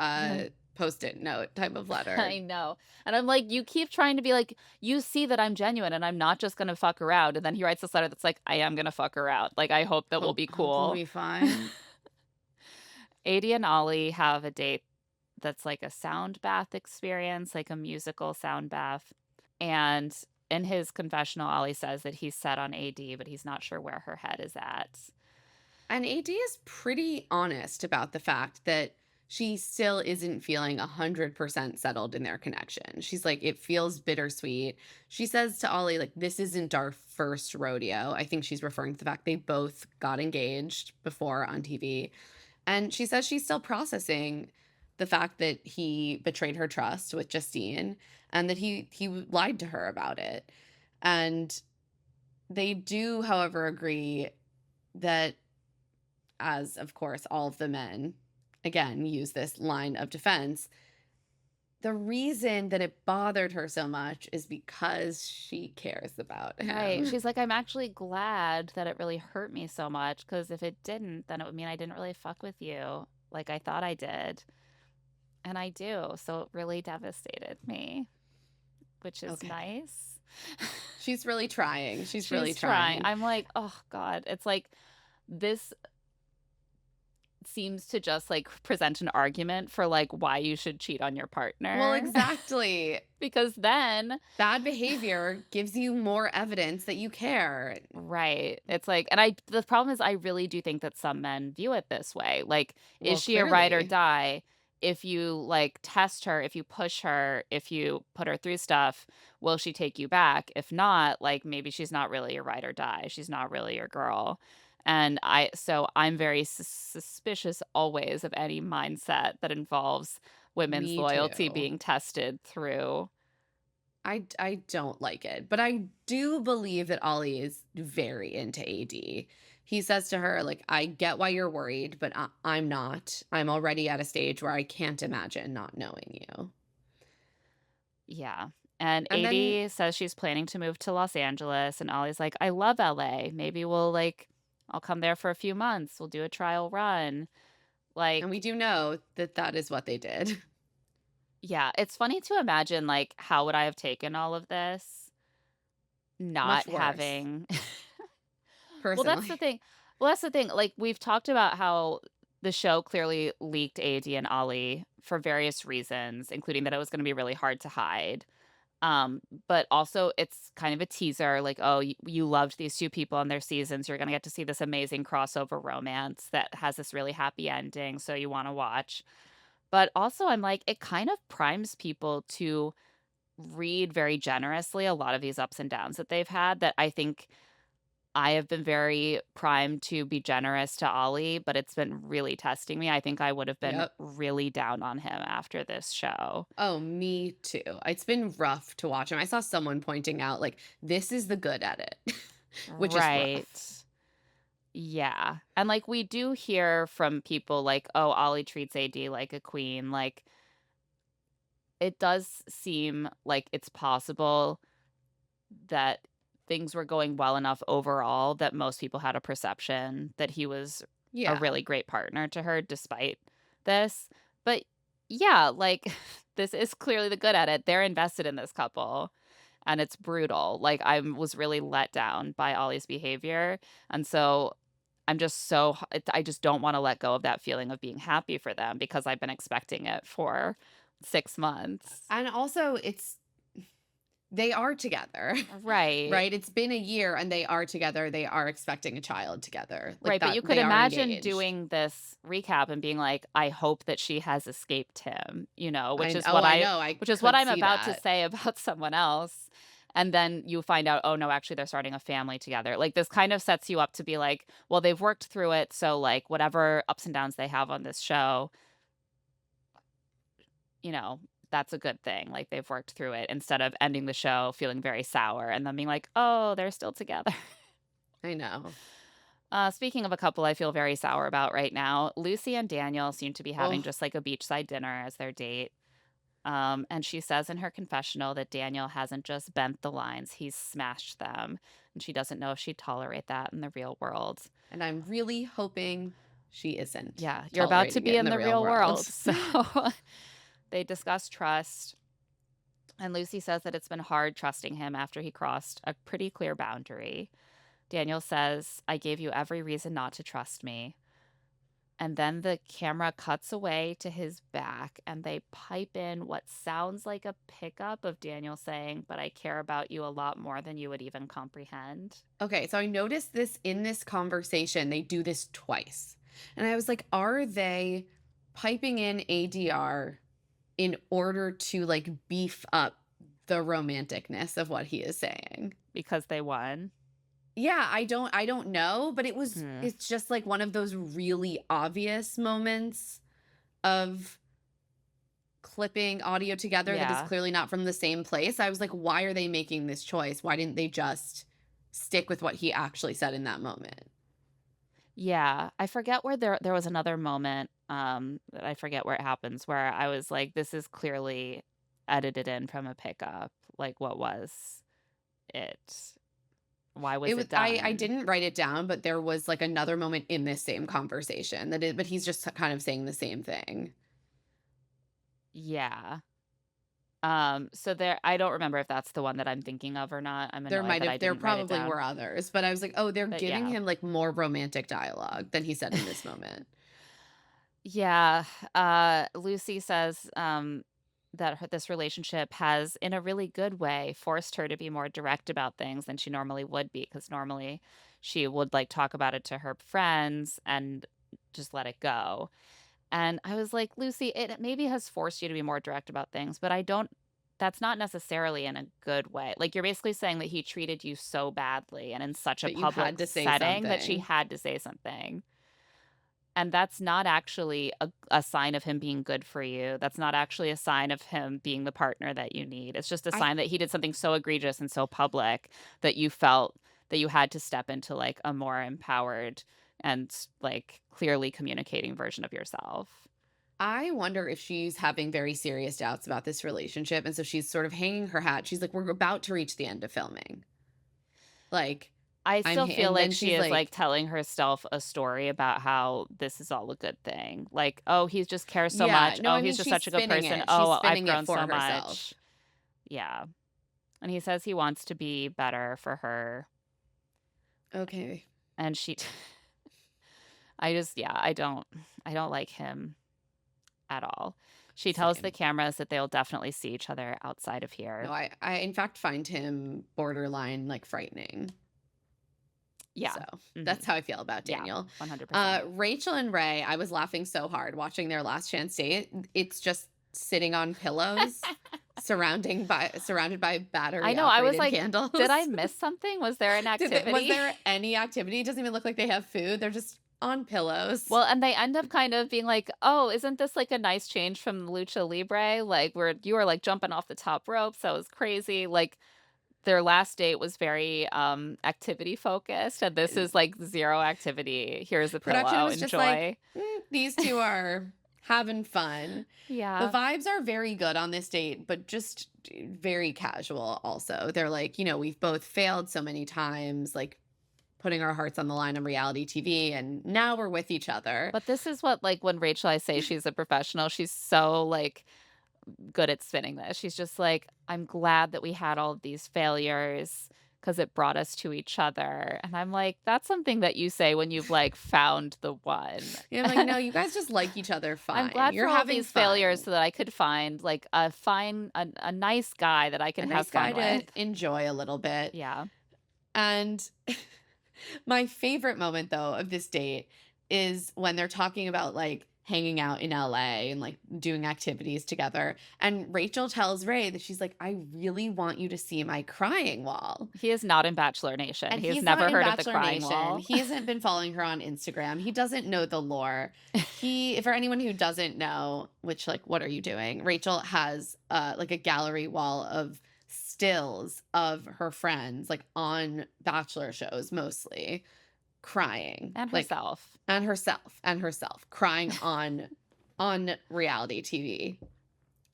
post-it note type of letter. I know. And I'm like, you keep trying to be like, you see that I'm genuine and I'm not just going to fuck around. And then he writes this letter that's like, I am going to fuck around. Like, I hope that we'll be Hope we'll cool. be fine. Adie and Ollie have a date that's like a sound bath experience, like a musical sound bath. And in his confessional, Ollie says that he's set on AD, but he's not sure where her head is at. And AD is pretty honest about the fact that she still isn't feeling 100% settled in their connection. She's like, it feels bittersweet. She says to Ollie, like, this isn't our first rodeo. I think she's referring to the fact they both got engaged before on TV. And she says she's still processing the fact that he betrayed her trust with Justine and that he lied to her about it. And they do, however, agree that, as of course all of the men again use this line of defense, the reason that it bothered her so much is because she cares about him. Right. She's like, I'm actually glad that it really hurt me so much because if it didn't, then it would mean I didn't really fuck with you like I thought I did. And I do. So it really devastated me, which is nice. She's really trying. She's really trying. trying. I'm like, oh God. It's like this seems to just, like, present an argument for, like, why you should cheat on your Well, partner. exactly. Because then Bad behavior gives you more evidence that you care. right, it's like and I the problem is I really do think that some men view it this way, like, is Well, she a ride or clearly. die? If you, like, test her, if you push her, if you put her through stuff, will she take you back? If not, like, maybe she's not really your ride or die, she's not really your girl, and I'm very suspicious always of any mindset that involves women's Me loyalty too. being tested through. I don't like it, but I do believe that Ollie is very into AD. He says to her, like, I get why you're worried, but I'm not. I'm already at a stage where I can't imagine not knowing you. Yeah, and And then, AD says she's planning to move to Los Angeles, and Ollie's like, "I love LA. Maybe we'll, like I'll come there for a few months. We'll do a trial run." and we Like, do know that that is what they did. yeah, it's funny to imagine, like, how would I have taken all of this not Much worse, having Well, that's the personally. thing. Well, that's the thing, like, we've talked about how the show clearly leaked AD and Ollie for various reasons, including that it was gonna be really hard to hide. But also it's kind of a teaser, like, "Oh, you loved these 2 people and their seasons, you're gonna get to see this amazing crossover romance that has this really happy ending, so you wanna watch." But also, I'm like, it kind of primes people to read very generously a lot of these ups and downs that they've had that I think I have been very primed to be generous to Ollie, but it's been really testing me. I think I would have been Yep. really down on him after this show. Oh, me too. It's been rough to watch him. I saw someone pointing out, like, this is the good at it, which is rough. Right. Yeah, and, like, we do hear from people like, "Oh, Ollie treats AD like a queen," like, it does seem like it's possible that things were going well enough overall that most people had a perception that he was a Yeah. really great partner to her despite this, but yeah, like, this is clearly the good at it. They're invested in this couple, and it's brutal. Like, I was really let down by Ollie's behavior, and so I'm just I just don't wanna let go of that feeling of being happy for them because I've been expecting it for 6 months. And also, they are together, Right. right? It's been a year and they are together. They are expecting a child together. Like Right, but that, you could they are imagine engaged. doing this recap and being like, "I hope that she has escaped him," I know. I which is what could I'm see about to that. say about someone else, and then you find out, "Oh, no, actually, they're starting a family together." Like, this kind of sets you up to be like, "Well, they've worked through it, so, like, whatever ups and downs they have on this show, you know, that's a good thing." Like, they've worked through it instead of ending the show feeling very sour and then being like, "Oh, they're still together." I know. Speaking of a couple I feel very sour about right now, Lucy and Daniel seem to be having Oh, just like a beachside dinner as their date. And she says in her confessional that Daniel hasn't just bent the lines, he's smashed them. And she doesn't know if she'd tolerate that in the real world. and I'm really hoping she isn't Yeah, you're about to tolerating be it in in the the real real world. world. So they discuss trust. And Lucy says that it's been hard trusting him after he crossed a pretty clear boundary. Daniel says, I gave you every reason not to trust me. And then the camera cuts away to his back and they pipe in what sounds like a pickup of Daniel saying, "But I care about you a lot more than you would even comprehend." Okay, so I noticed this in this conversation. They do this twice. And I was like, are they piping in ADR in order to like beef up the romanticness of what he is saying? Because they won. Yeah, I don't know, but Hmm. it's just like one of those really obvious moments of clipping audio together that is Yeah. clearly not from the same place. I was like, why are they making this choice? Why didn't they just stick with what he actually said in that moment? Yeah. I forget where there was another moment, that I forget where it happens, where I was like, this is clearly edited in from a pickup. Like, what was it? Why was It was it I done? didn't write it down, but there was like another moment in this same conversation but he's just kind of saying the same thing. Yeah. So there I don't remember if that's the one that I'm thinking of or not. I'm annoyed that I There didn't write it probably were down. others, but I was like, "Oh, they're But giving yeah. him like more romantic dialogue than he said in this moment." Yeah, Lucy says, that this relationship has, in a really good way, forced her to be more direct about things than she normally would be, because normally she would, like, talk about it to her friends and just let it go. And I was like, "Lucy, it maybe has forced you to be more direct about things, but I don't that's not necessarily in a good way." Like, you're basically saying that he treated you so badly and in such a That you had public to say setting that she something. had to say something. And that's not actually a sign of him being good for you. That's not actually a sign of him being the partner that you need. It's just a I sign that he did something so egregious and so public that you felt that you had to step into, like, a more empowered and, like, clearly communicating version of yourself. I wonder if she's having very serious doubts about this relationship, and so she's sort of hanging her hat. She's like, "We're about to reach the end of filming." Like, I still feel and like then she she's is, like, like, telling herself a story about how this is all a good thing. Like, "Oh, he just cares so yeah, much. no, Oh, I he's mean, just she's such a good spinning person. it. She's Oh, I've spinning it grown for so herself. much." Yeah. And he says he wants to be better for her, Okay, and she I just yeah, I don't like him at all. She tells the same. cameras that they'll definitely see each other outside of No, here. I in fact find him borderline like frightening. Yeah. So that's Mhm. how I feel about Yeah, Daniel. 100%. Rachel and Ray, I was laughing so hard watching their last chance date. It's just sitting on pillows, surrounded by I battery know, I was operated like, "Did I candles. miss something? Was there an Was activity?" there any activity? It doesn't even look like they have food. They're just on pillows. Well, and they end up kind of being like, "Oh, isn't this like a nice change from Lucha Libre? Like, where you were like jumping off the top ropes, that was crazy." Like, their last date was very, activity focused, and this is like 0 activity. Here's a Production pillow, was just like, enjoy. These two are having fun." The Yeah. vibes are very good on this date, but just very casual also. They're like, we've both failed so many times, like putting our hearts on the line on reality TV, and now we're with each other. But this is what, like, when Rachel I say she's a professional, she's so, like, good at spinning this. She's just like, "I'm glad that we had all of these failures because it brought us to each other." And I'm like, "That's something that you say when you've, like, found the one." And I'm like, no, you guys just like each other I'm fine. glad You're for all of having these failures fun. so that I could find, like, a nice guy that I A can have nice guy fun to with. enjoy a little bit. Yeah. And my favorite moment though of this date is when they're talking about like hanging out in LA and like doing activities together. And Rachel tells Ray that she's like, "I really want you to see my crying wall." He is not in Bachelor Nation. And He has he's not never in heard of the Bachelor crying Nation. wall. He hasn't been following her on Instagram. He doesn't know the lore. For anyone who doesn't know, which like, what are you doing? Rachel has like a gallery wall of stills of her friends, like on Bachelor shows mostly, crying, And like, herself. and herself crying on reality TV.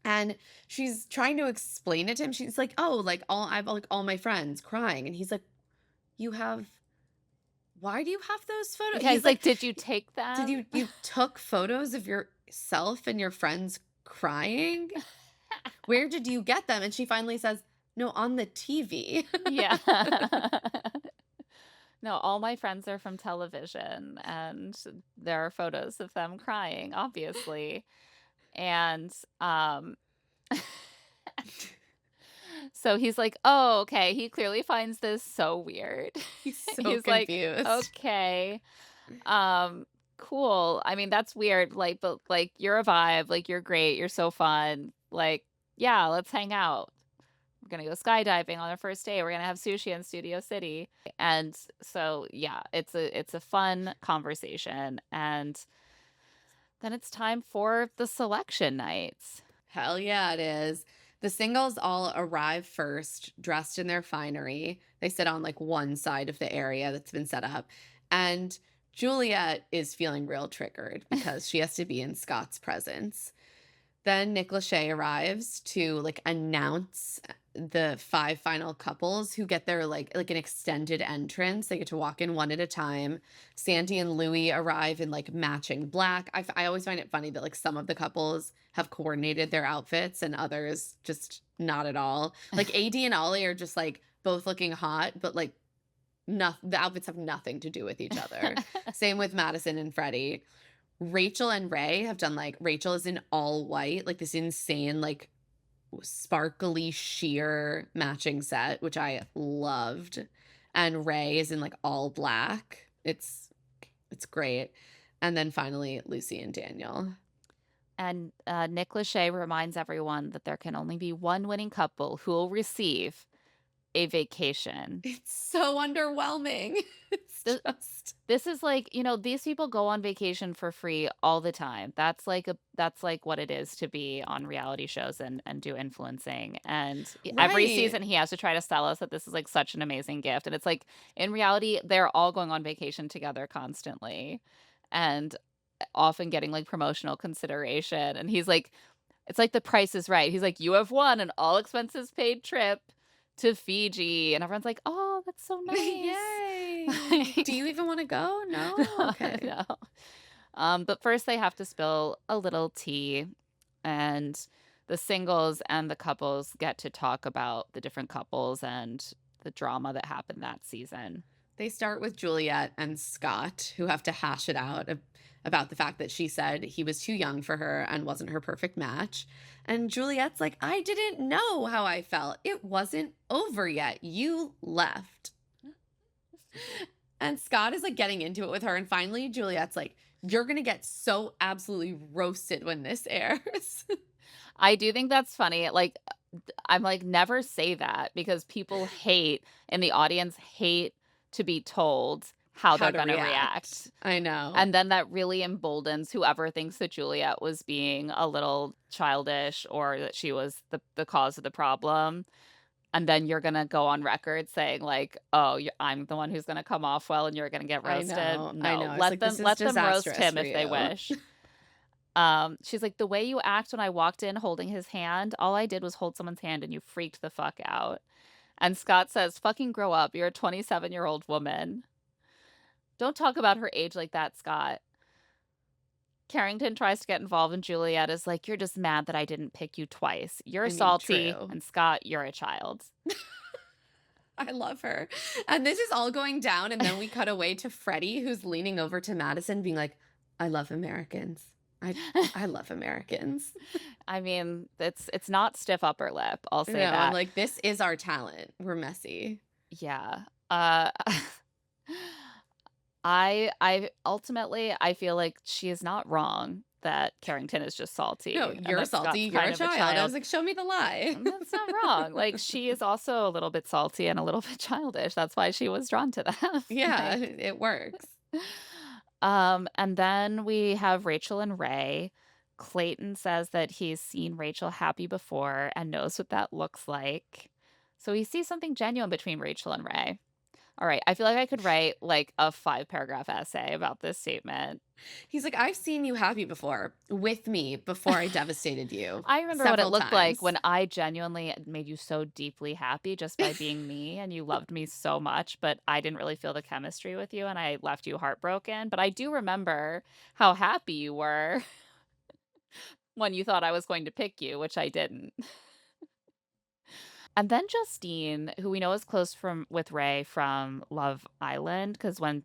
And she's trying to explain it to him. She's like, "Oh, like I've like all my friends crying." And he's like, "You have why do you have those photos?" Yeah, He's he's like, like, "Did you take "Did them?" you took photos of yourself and your friends crying? Where did you get them?" And she finally says, "No, on the TV." Yeah. No, all my friends are from television, and there are photos of them crying, obviously. And, so he's like, "Oh, okay." He clearly finds this so weird. He's so He's like, confused. "Okay, um, cool. I mean, that's weird, like, but, like, you're a vibe, like, you're great, you're so fun. Like, yeah, let's hang out. We're gonna go skydiving on our first day. We're gonna have sushi in Studio City." And so, yeah, it's a fun conversation, and then it's time for the selection nights. Hell yeah, it is. The singles all arrive first, dressed in their finery. They sit on like one side of the area that's been set up. And Juliet is feeling real triggered because she has to be in Scott's presence. Then Nick Lachey arrives to like announce the five final couples who get their like an extended entrance. They get to walk in one at a time. Sandy and Louis arrive in like matching black. I always find it funny that like some of the couples have coordinated their outfits and others just not at all. Like AD and Ollie are just like both looking hot, but like the outfits have nothing to do with each other. Same with Madison and Freddy. Rachel and Ray have done, like Rachel is in all white, like, this insane, like, sparkly sheer matching set, which I loved, and Ray is in, like, all black. It's great. And then finally, Lucy and Daniel. And Nick Lachey reminds everyone that there can only be one winning couple who will receive a vacation. It's so underwhelming. It's Th- just This is like, these people go on vacation for free all the time. That's like what it is to be on reality shows and do influencing. And every right. season he has to try to sell us that this is like such an amazing gift. And it's like in reality, they're all going on vacation together constantly and often getting like promotional consideration. And he's like, it's like the price is right. He's like, you have won an all expenses paid trip to Fiji. And everyone's like, oh, that's so Yay. nice. Do you even wanna go? No? No, Okay. no. But first they have to spill a little tea, and the singles and the couples get to talk about the different couples and the drama that happened that season. They start with Juliet and Scott, who have to hash it out about the fact that she said he was too young for her and wasn't her perfect match. And Juliet's like, I didn't know how I felt. It wasn't over yet. You left. And Scott is like getting into it with her. And finally, Juliet's like, you're going to get so absolutely roasted when this airs. I do think that's funny. Like, I'm like, never say that because people hate, and the audience hate to be told how How they're to going to react. react. I know. And then that really emboldens whoever thinks that Juliet was being a little childish or that she was the cause of the problem. And then you're gonna go on record saying like, "Oh, I'm the one who's gonna come off well, and you're gonna get I roasted." know. I No, know. It's let like, them this is let them roast disastrous him for if they you. wish. She's like, "The way you act when I walked in holding his hand, all I did was hold someone's hand, and you freaked the fuck out." And Scott says, "Fucking grow up. You're a 27-year-old woman. Don't talk about her age like that, Scott." Carrington tries to get involved, and Juliet is like, "You're just mad that I didn't pick you twice. You're I mean, salty, true. and Scott, you're a child." I love her. And this is all going down, and then we cut away to Freddie, who's leaning over to Madison, being like, I love Americans. I love Americans. I mean, it's not stiff upper lip, I'll No, say I'm that. like, this is our talent. We're messy. Yeah. Uh, I ultimately, I feel like she is not wrong that Carrington is just No, salty and you're that salty. Scott's You're kind a of a child. I was child. like, show me the lie. And that's not wrong. Like, she is also a little bit salty and a little bit childish. That's why she was drawn to them. Yeah, Like, it works. and then we have Rachel and Ray. Clayton says that he's seen Rachel happy before and knows what that looks like. So he sees something genuine between Rachel and Ray. All right, I feel like I could write like a 5-paragraph essay about this statement. He's like, I've seen you happy before with me before I devastated you I remember what it several looked like times. when I genuinely made you so deeply happy just by being me and you loved me so much, but I didn't really feel the chemistry with you and I left you heartbroken. But I do remember how happy you were when you thought I was going to pick you, which I didn't. And then Justine, who we know is close from with Ray from Love Island, because when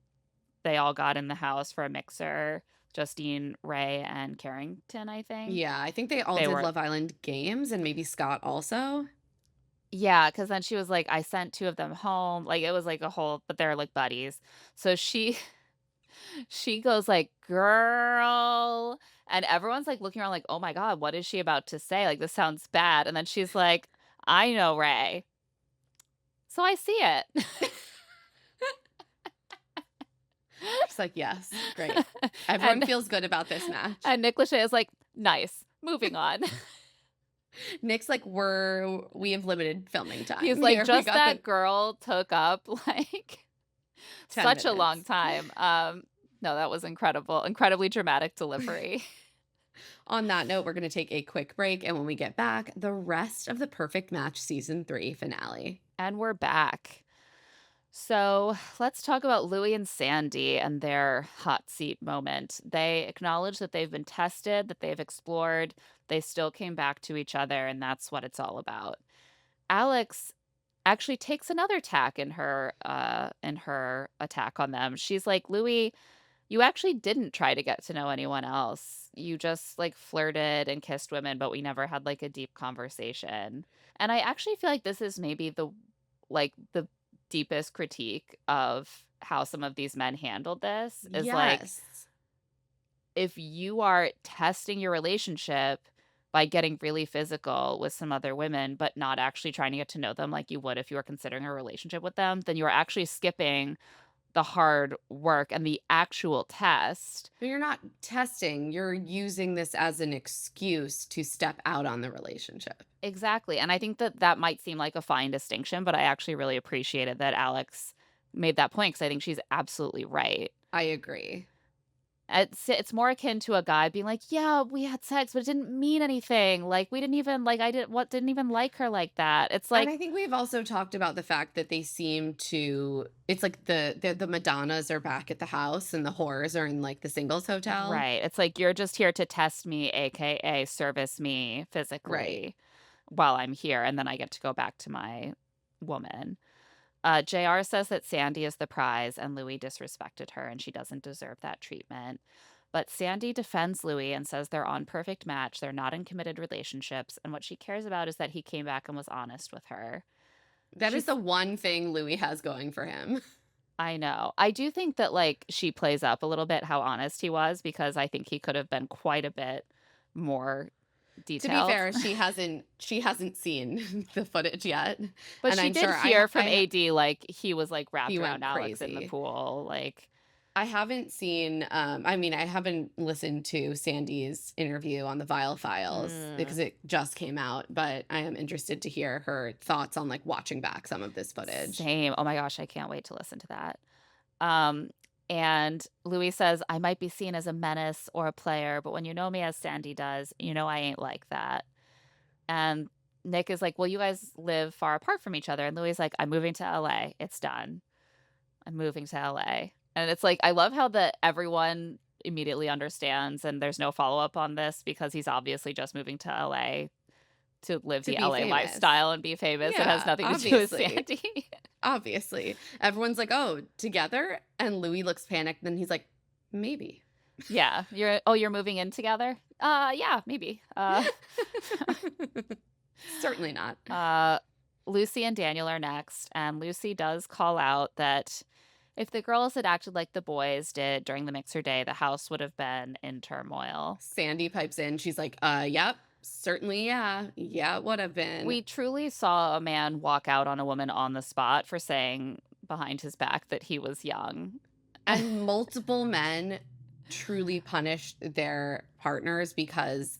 they all got in the house for a mixer, Justine, Ray, and Carrington, I think. Yeah, I think they all They did were Love Island games and maybe Scott also. Yeah, because then she was like, "I sent 2 of them home." Like, it was like a whole but they're like buddies. So she she goes like, "Girl," and everyone's like looking around like, "Oh my god, what is she about to say? Like, this sounds bad." And then she's like, "I know Ray, so I see it." It's like, yes, great. Everyone And feels good about this match. and Nick Lachey is like, "Nice, moving on." Nick's like, we have limited filming He's time like, here. We "Just got the that girl took up, like, 10 such a long minutes. time." No, that was incredible. Incredibly dramatic delivery. On that note, we're going to take a quick break. And when we get back, the rest of the Perfect Match Season 3 finale. And we're back. So let's talk about Louis and Sandy and their hot seat moment. They acknowledge that they've been tested, that they've explored. They still came back to each other, and that's what it's all about. Alex actually takes another tack in her attack on them. She's like, Louis, You actually didn't try to get to know anyone else. You just, like, flirted and kissed women, but we never had, like, a deep conversation. And I actually feel like this is maybe the deepest critique of how some of these men handled this is, like, Yes. if you are testing your relationship by getting really physical with some other women, but not actually trying to get to know them like you would if you were considering a relationship with them, then you're actually skipping the hard work and the actual test. But you're not testing, you're using this as an excuse to step out on the relationship. Exactly, and I think that that might seem like a fine distinction, but I actually really appreciated that Alex made that point because I think she's absolutely right. I agree. It's more akin to a guy being like, "Yeah, we had sex, but it didn't mean anything. Like, we didn't even like, I didn't even like her like that." It's And like I think we've also talked about the fact that they seem to it's like the Madonnas are back at the house and the whores are in like the singles hotel. right, it's like, "You're just here to test me, AKA service me Right. physically while I'm here, and then I get to go back to my woman." JR says that Sandy is the prize and Louis disrespected her and she doesn't deserve that treatment. But Sandy defends Louis and says they're on perfect match, they're not in committed relationships, and what she cares about is that he came back and was honest with her. That is She's the one thing Louis has going for him. I know. I do think that, like, she plays up a little bit how honest he was because I think he could have been quite a bit more To be detailed. fair, she hasn't seen the footage yet, But and she I'm did sure hear from AD, like, he was, like, he wrapped around went Alex in the crazy. pool, like I haven't seen, I mean, I haven't listened to Sandy's interview on the Vile Files because mm. it just came out, but I am interested to hear her thoughts on like watching back some of this footage. Same. Oh my gosh, I can't wait to listen to that. Um, and Louis says, I might be seen as a menace or a player, but when you know me as Sandy does, you know I ain't like that. And Nick is like, well, you guys live far apart from each other. And Louis is like, I'm moving to LA. It's done. I'm moving to LA. And it's like, I love how that everyone immediately understands and there's no follow up on this because he's obviously just moving to LA to live To the be LA famous. lifestyle and be famous. It has Yeah, nothing to do with obviously. Sandy. Obviously. Everyone's like, "Oh, together?" And Louis looks panicked, then he's like, "Maybe." Yeah, you're moving in together? Yeah, maybe. Certainly not. Uh, Lucy and Daniel are next, and Lucy does call out that if the girls had acted like the boys did during the mixer day, the house would have been in turmoil. Sandy pipes in. She's like, yep, certainly, yeah. Yeah, it would have been." We truly saw a man walk out on a woman on the spot for saying behind his back that he was young. And multiple men truly punished their partners because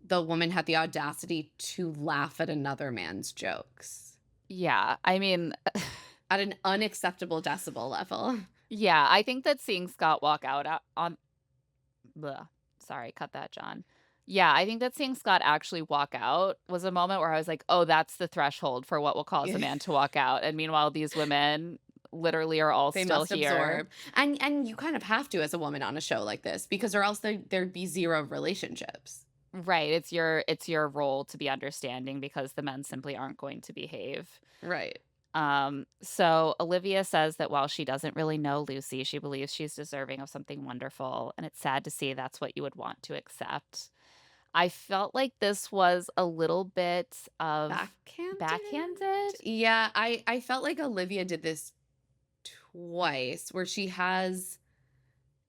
the woman had the audacity to laugh at another man's jokes Yeah, I mean, at an unacceptable decibel level. yeah, I think that seeing Scott walk out on bleh, sorry, cut that, John. Yeah, I think that seeing Scott actually walk out was a moment where I was like, "Oh, that's the threshold for what will cause a man to walk out." And meanwhile, these women literally are all They still must here. absorb. And you kind of have to as a woman on a show like this because or else there'd be zero relationships. Right, it's your role to be understanding because the men simply aren't going to behave. Right. So Olivia says that while she doesn't really know Lucy, she believes she's deserving of something wonderful, and it's sad to see that's what you would want to accept. I felt like this was a little bit of Backhanded? backhanded. Yeah, I felt like Olivia did this twice where she has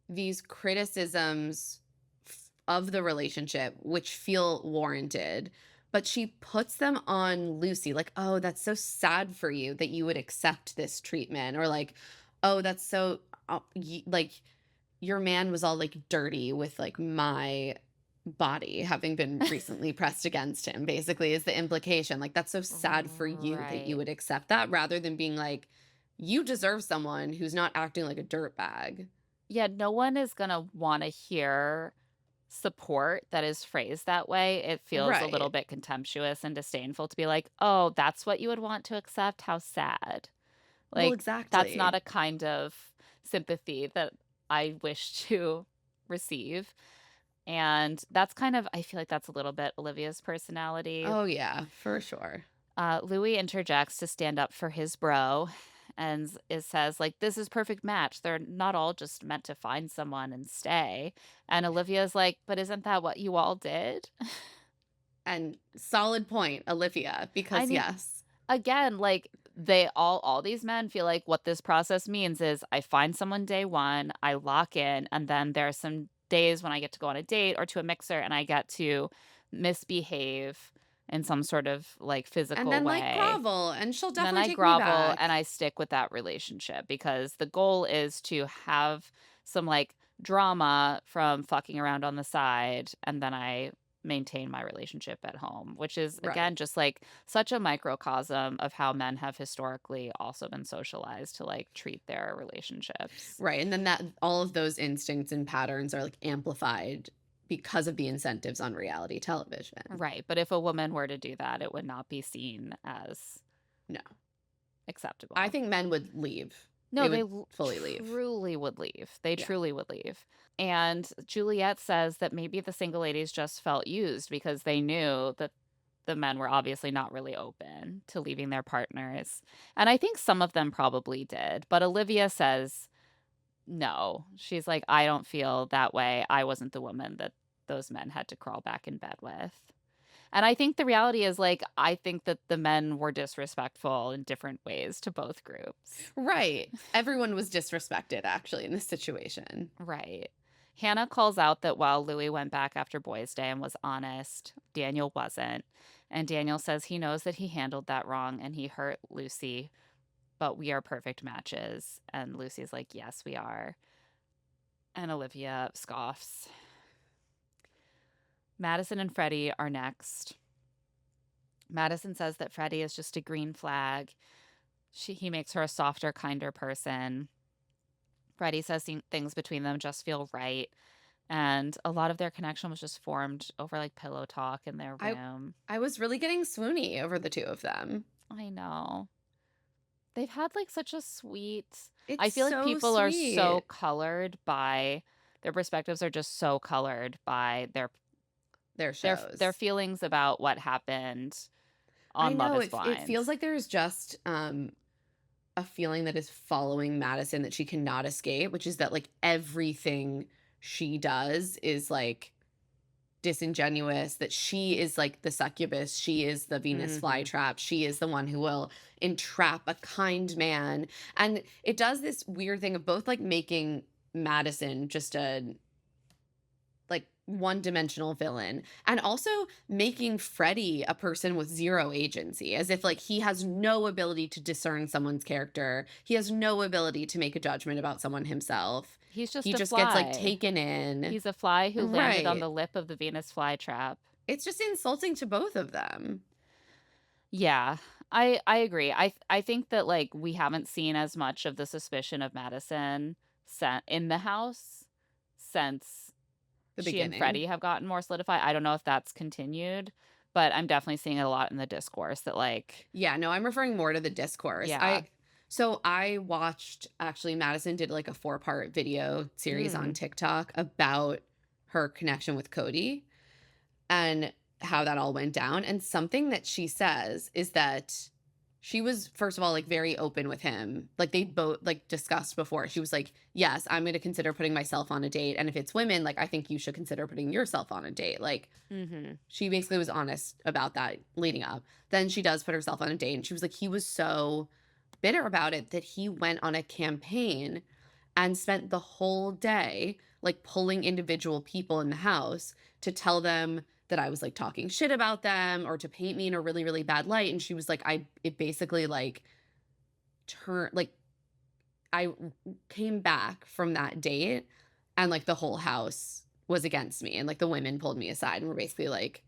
these criticisms of the relationship which feel warranted, but she puts them on Lucy like, "Oh, that's so sad for you that you would accept this treatment," or like, "Oh, that's so like your man was all like dirty with like my body having been recently pressed against him," basically is the implication. Like that's so sad for you that you Right. would accept that rather than being like, "You deserve someone who's not acting like a dirtbag." Yeah, no one is gonna wanna hear support that is phrased that way. It feels a little Right. bit contemptuous and disdainful to be like, "Oh, that's what you would want to accept? How sad." Well, Like, that's not exactly. a kind of sympathy that I wish to receive, and that's kind of I feel like that's a little bit Olivia's personality. Oh yeah, for sure. Louis interjects to stand up for his bro, and it says, like, this is perfect match. They're not all just meant to find someone and stay. And Olivia's like, but isn't that what you all did? And solid point, Olivia, I because mean, yes. again, like, they all these men feel like what this process means is I find someone day one, I lock in, and then there are some days when I get to go on a date or to a mixer and I get to misbehave in some sort of like And physical then like way. grovel, and she'll And then definitely I take me grovel and back. I stick with that relationship because the goal is to have some like drama from fucking around on the side and then I maintain my relationship at home, which is Right. again just like such a microcosm of how men have historically also been socialized to like treat their relationships. Right. And then that all of those instincts and patterns are like amplified because of the incentives on reality television. Right, but if a woman were to do that, it would not be seen as No. I acceptable. think men would leave. No, They they would fully leave. truly would leave. They Yeah. truly would leave. And Juliet says that maybe the single ladies just felt used because they knew that the men were obviously not really open to leaving their partners. And I think some of them probably did. But Olivia says no. She's like, I don't feel that way. I wasn't the woman that those men had to crawl back in bed with. And I think the reality is, like, I think that the men were disrespectful in different ways to both groups. Right. Everyone was disrespected actually in this situation. Right. Hannah calls out that while Louis went back after Boys' Day and was honest, Daniel wasn't. And Daniel says he knows that he handled that wrong and he hurt Lucy, but we are perfect matches. And Lucy's like, yes, we are. And Olivia scoffs. Madison and Freddy are next. Madison says that Freddy is just a green flag. He makes her a softer, kinder person. Freddy says things between them just feel right. And a lot of their connection was just formed over like pillow talk in their I room. I was really getting swoony over the two of them. I know. They've had like such a sweet. I It's feel like so people are so sweet. colored by their perspectives are just so colored by Their their shows. feelings about what happened I on Love know is it Blind. feels like there's just a feeling that is following Madison that she cannot escape, which is that like everything she does is like disingenuous, that she is like the succubus, she is the Venus Mhm. flytrap, she is the one who will entrap a kind man. And it does this weird thing of both like making Madison just a like one-dimensional villain and also making Freddy a person with zero agency, as if like he has no ability to discern someone's character. He has no ability to make a judgment about someone himself. He's He just a just gets like fly. taken in. He's a fly who landed on Right. the lip of the Venus flytrap. It's just insulting to both of them. Yeah, I agree. I think that like we haven't seen as much of the suspicion of Madison in the house since The she and beginning. Freddie have gotten more solidified. I don't know if that's continued, but I'm definitely seeing it a lot in the discourse that like Yeah, no, I'm referring more to the discourse. yeah. I watched actually Madison did like a 4-part video series on Mm, TikTok about her connection with Cody and how that all went down. And something that she says is that she was, first of all, like very open with him. Like they both like discussed before. She was like, yes, I'm going to consider putting myself on a date. And if it's women, like I think you should consider putting yourself on a date. Like mhm. she basically was honest about that leading up. Then she does put herself on a date. And she was like, he was so bitter about it that he went on a campaign and spent the whole day like pulling individual people in the house to tell them that I was like talking shit about them or to paint me in a really, really bad light. And she was like, it basically like turned, like, I came back from that date and like the whole house was against me. And like the women pulled me aside and were basically like,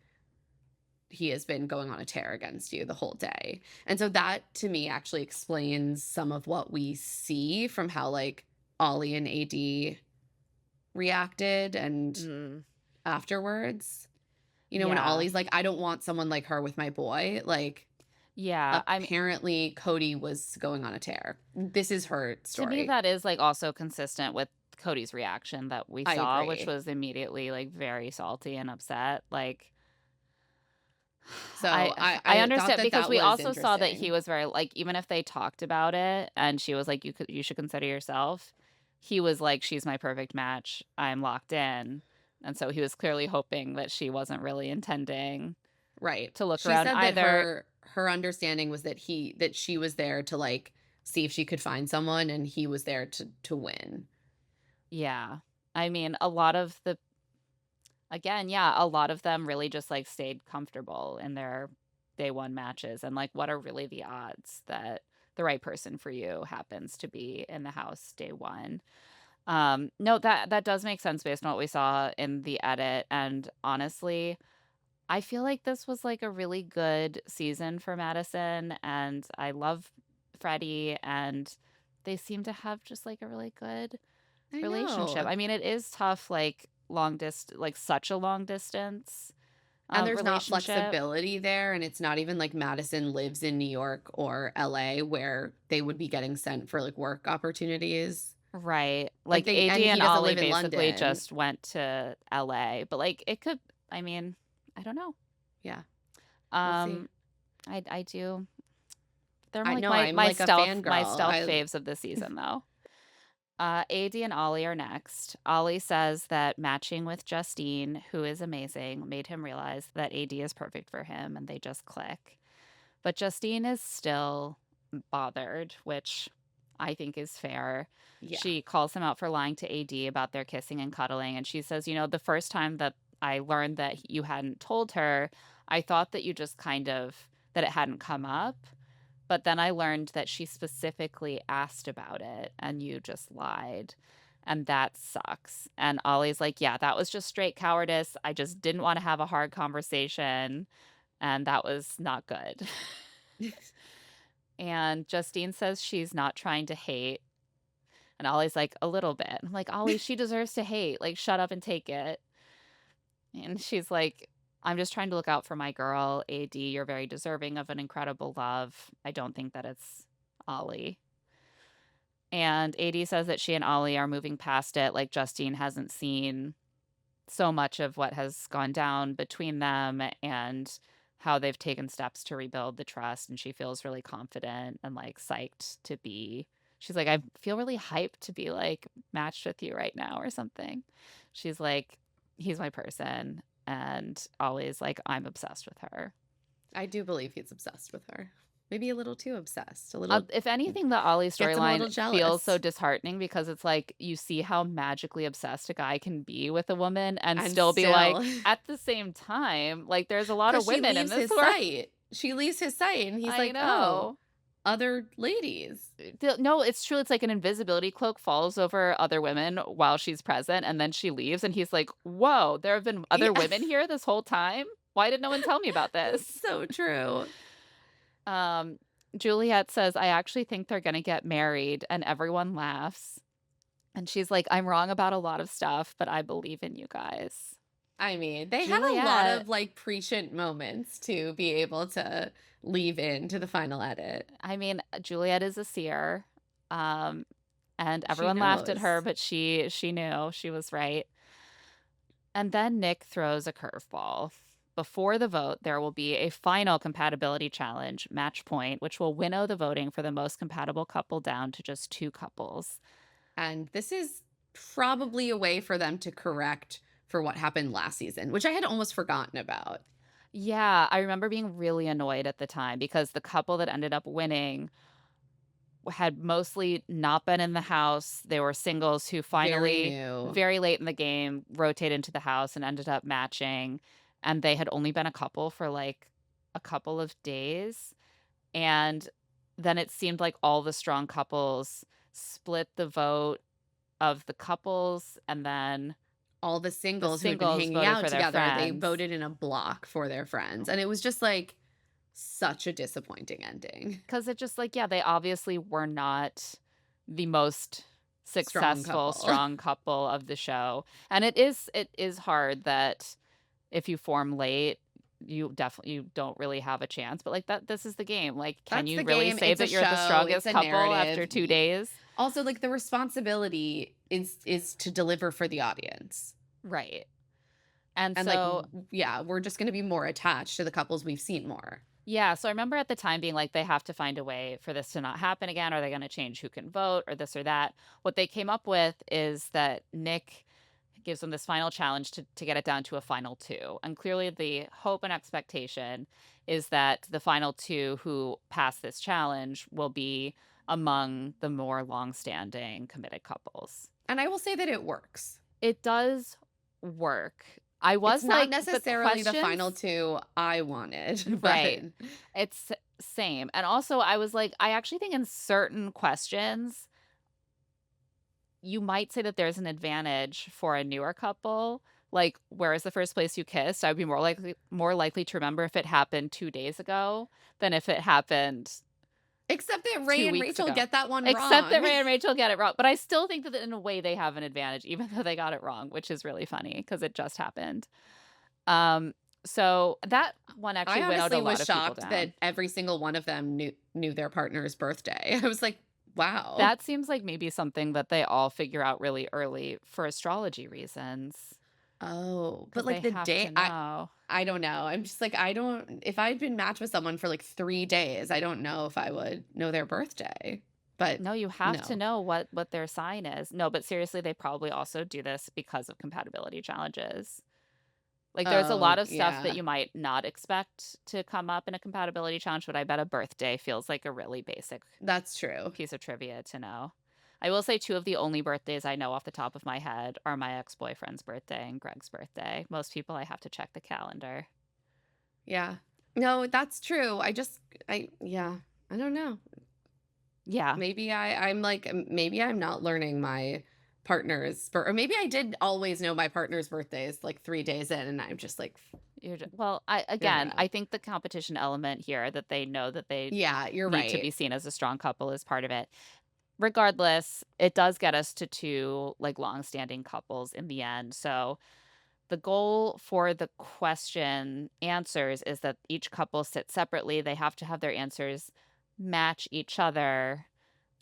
he has been going on a tear against you the whole day. And so that to me actually explains some of what we see from how like Ollie and AD reacted and Mm, afterwards. You know, when yeah. Ollie's like, I don't want someone like her with my boy, like Yeah, I mean apparently Cody was going on a tear. This is her to me story. that is like also consistent with Cody's reaction that we I saw, which agree. was immediately like very salty and upset. Like So I I thought understand that because that we was also saw that he interesting. was very like even if they talked about it and she was like you should consider yourself, he was like she's my perfect match. I'm locked in. And so he was clearly hoping that she wasn't really intending Right. to look She around said that either. her understanding was that she was there to, like, see if she could find someone, and he was there to win. Yeah. I mean, a lot of the again, yeah, a lot of them really just like stayed comfortable in their day one matches and like what are really the odds that the right person for you happens to be in the house day one. No, that does make sense based on what we saw in the edit. And honestly, I feel like this was like a really good season for Madison, and I love Freddie, and they seem to have just like a really good I relationship. know. I mean, it is tough, like like such a long distance And there's not relationship. flexibility there, and it's not even like Madison lives in New York or LA where they would be getting sent for, like, work opportunities. Right. Like, Like they AD and he and doesn't Ollie live in basically London. just went to LA, but like it could, I mean, I don't know. Yeah, we'll see. Um, I do. They're I like know, I'm like a my fangirl. stealth faves of the season though. AD and Ollie are next. Ollie says that matching with Justine, who is amazing, made him realize that AD is perfect for him and they just click. But Justine is still bothered, which I think is fair. Yeah. She calls him out for lying to AD about their kissing and cuddling. And she says, you know, the first time that I learned that you hadn't told her, I thought that you just kind of, that it hadn't come up. But then I learned that she specifically asked about it and you just lied. And that sucks. And Ollie's like, yeah, that was just straight cowardice. I just didn't want to have a hard conversation. And that was not good. And Justine says she's not trying to hate. And Ollie's like, a little bit. I'm like, Ollie, she deserves to hate. Like, shut up and take it. And she's like, I'm just trying to look out for my girl, AD. You're very deserving of an incredible love. I don't think that it's Ollie. And AD says that she and Ollie are moving past it. Like, Justine hasn't seen so much of what has gone down between them and how they've taken steps to rebuild the trust. And she feels really confident and like psyched to be. She's like, I feel really hyped to be like matched with you right now or something. She's like, he's my person. And always like, I'm obsessed with her. I do believe he's obsessed with her. Maybe a little too obsessed. A little If anything, the Ollie gets him a storyline little feels so jealous. disheartening because it's like you see how magically obsessed a guy can be with a woman and And still be like, still, at the same time, like there's a lot of because she women in leaves this his world. site. She leaves his site, and he's I like, "Oh, know. other ladies." No, it's true. It's like an invisibility cloak falls over other women while she's present, and then she leaves, and he's like, "Whoa, there have been other Yeah. women here this whole time. Why did no one tell me about That's this?" so true. Um, Juliet says, "I actually think they're gonna get married," and everyone laughs. And she's like, "I'm wrong about a lot of stuff, but I believe in you guys." I mean, they had a lot Juliet, of, like, prescient moments to be able to leave into the final edit. I mean, Juliet is a seer. Um, and She everyone laughed at her, knows. but she knew she was right. And then Nick throws a curveball. Before the vote, there will be a final compatibility challenge, match point, which will winnow the voting for the most compatible couple down to just two couples. And this is probably a way for them to correct for what happened last season, which I had almost forgotten about. Yeah, I remember being really annoyed at the time because the couple that ended up winning had mostly not been in the house. They were singles who Very finally, new. very late in the game, rotated into the house and ended up matching. And they had only been a couple for like a couple of days. And then it seemed like all the strong couples split the vote of the couples, and then All the the singles who had been singles hanging voted out for their together, they friends. voted in a block for their friends. And it was just like such a disappointing ending. Because it just like, yeah, they obviously were not the most Strong successful, couple. strong couple of the show. And it is hard that if you form late, you don't really have a chance. But like that, this is the game. Like, can That's you the really game. say It's a that you're the show. It's strongest a couple narrative. after 2 days? Also, like, the responsibility is to deliver for the audience. Right. And And, like, so yeah, we're just gonna be more attached to the couples we've seen more. yeah, so I remember at the time being like, they have to find a way for this to not happen again. Are they going to change who can vote or this or that? What they came up with is that Nick gives them this final challenge to get it down to a final two. And clearly, the hope and expectation is that the final two who pass this challenge will be among the more long-standing committed couples. And I will say that it works. It does work. I It's was not like, the necessarily the final questions. 2 I wanted, but Right. It's same. And also I was like, I actually think in certain questions, you might say that there's an advantage for a newer couple. Like, where is the first place you kissed? I would be more likely to remember if it happened 2 days ago than if it happened except that Ray 2 and weeks Rachel ago. get that one Except that wrong. Ray and Rachel get it wrong. But I still think that in a way they have an advantage, even though they got it wrong, which is really funny because it just happened. Um, so that one I actually winnowed a honestly was lot of people shocked down. that every single one of them knew their partner's birthday. I was like, "Wow." That seems like maybe something that they all figure out really early for astrology reasons, Oh, but, because like, they the have to day know. I don't know. I'm just like, I don't if I'd been matched with someone for, like, 3 days, I don't know if I would know their birthday. But No, you have to no. know what their sign is. No, but seriously, they probably also do this because of compatibility challenges. Like, there's a lot Oh, of stuff that yeah. you might not expect to come up in a compatibility challenge, but I bet a birthday feels like a really basic That's true. piece of trivia to know. I will say 2 of the only birthdays I know off the top of my head are my ex-boyfriend's birthday and Greg's birthday. Most people, I have to check the calendar. Yeah. No, that's true. Yeah, I don't know. Yeah. Maybe I'm like, maybe I'm not learning my partner's or maybe I did always know my partner's birthdays like 3 days in, and I'm just like, Well, I figure it again, out. I think the competition element here that they know that they Yeah, you're need to right. be seen as a strong couple is part of it. Regardless, it does get us to 2, like, long-standing couples in the end. So, the goal for the question answers is that each couple sits separately. They have to have their answers match each other,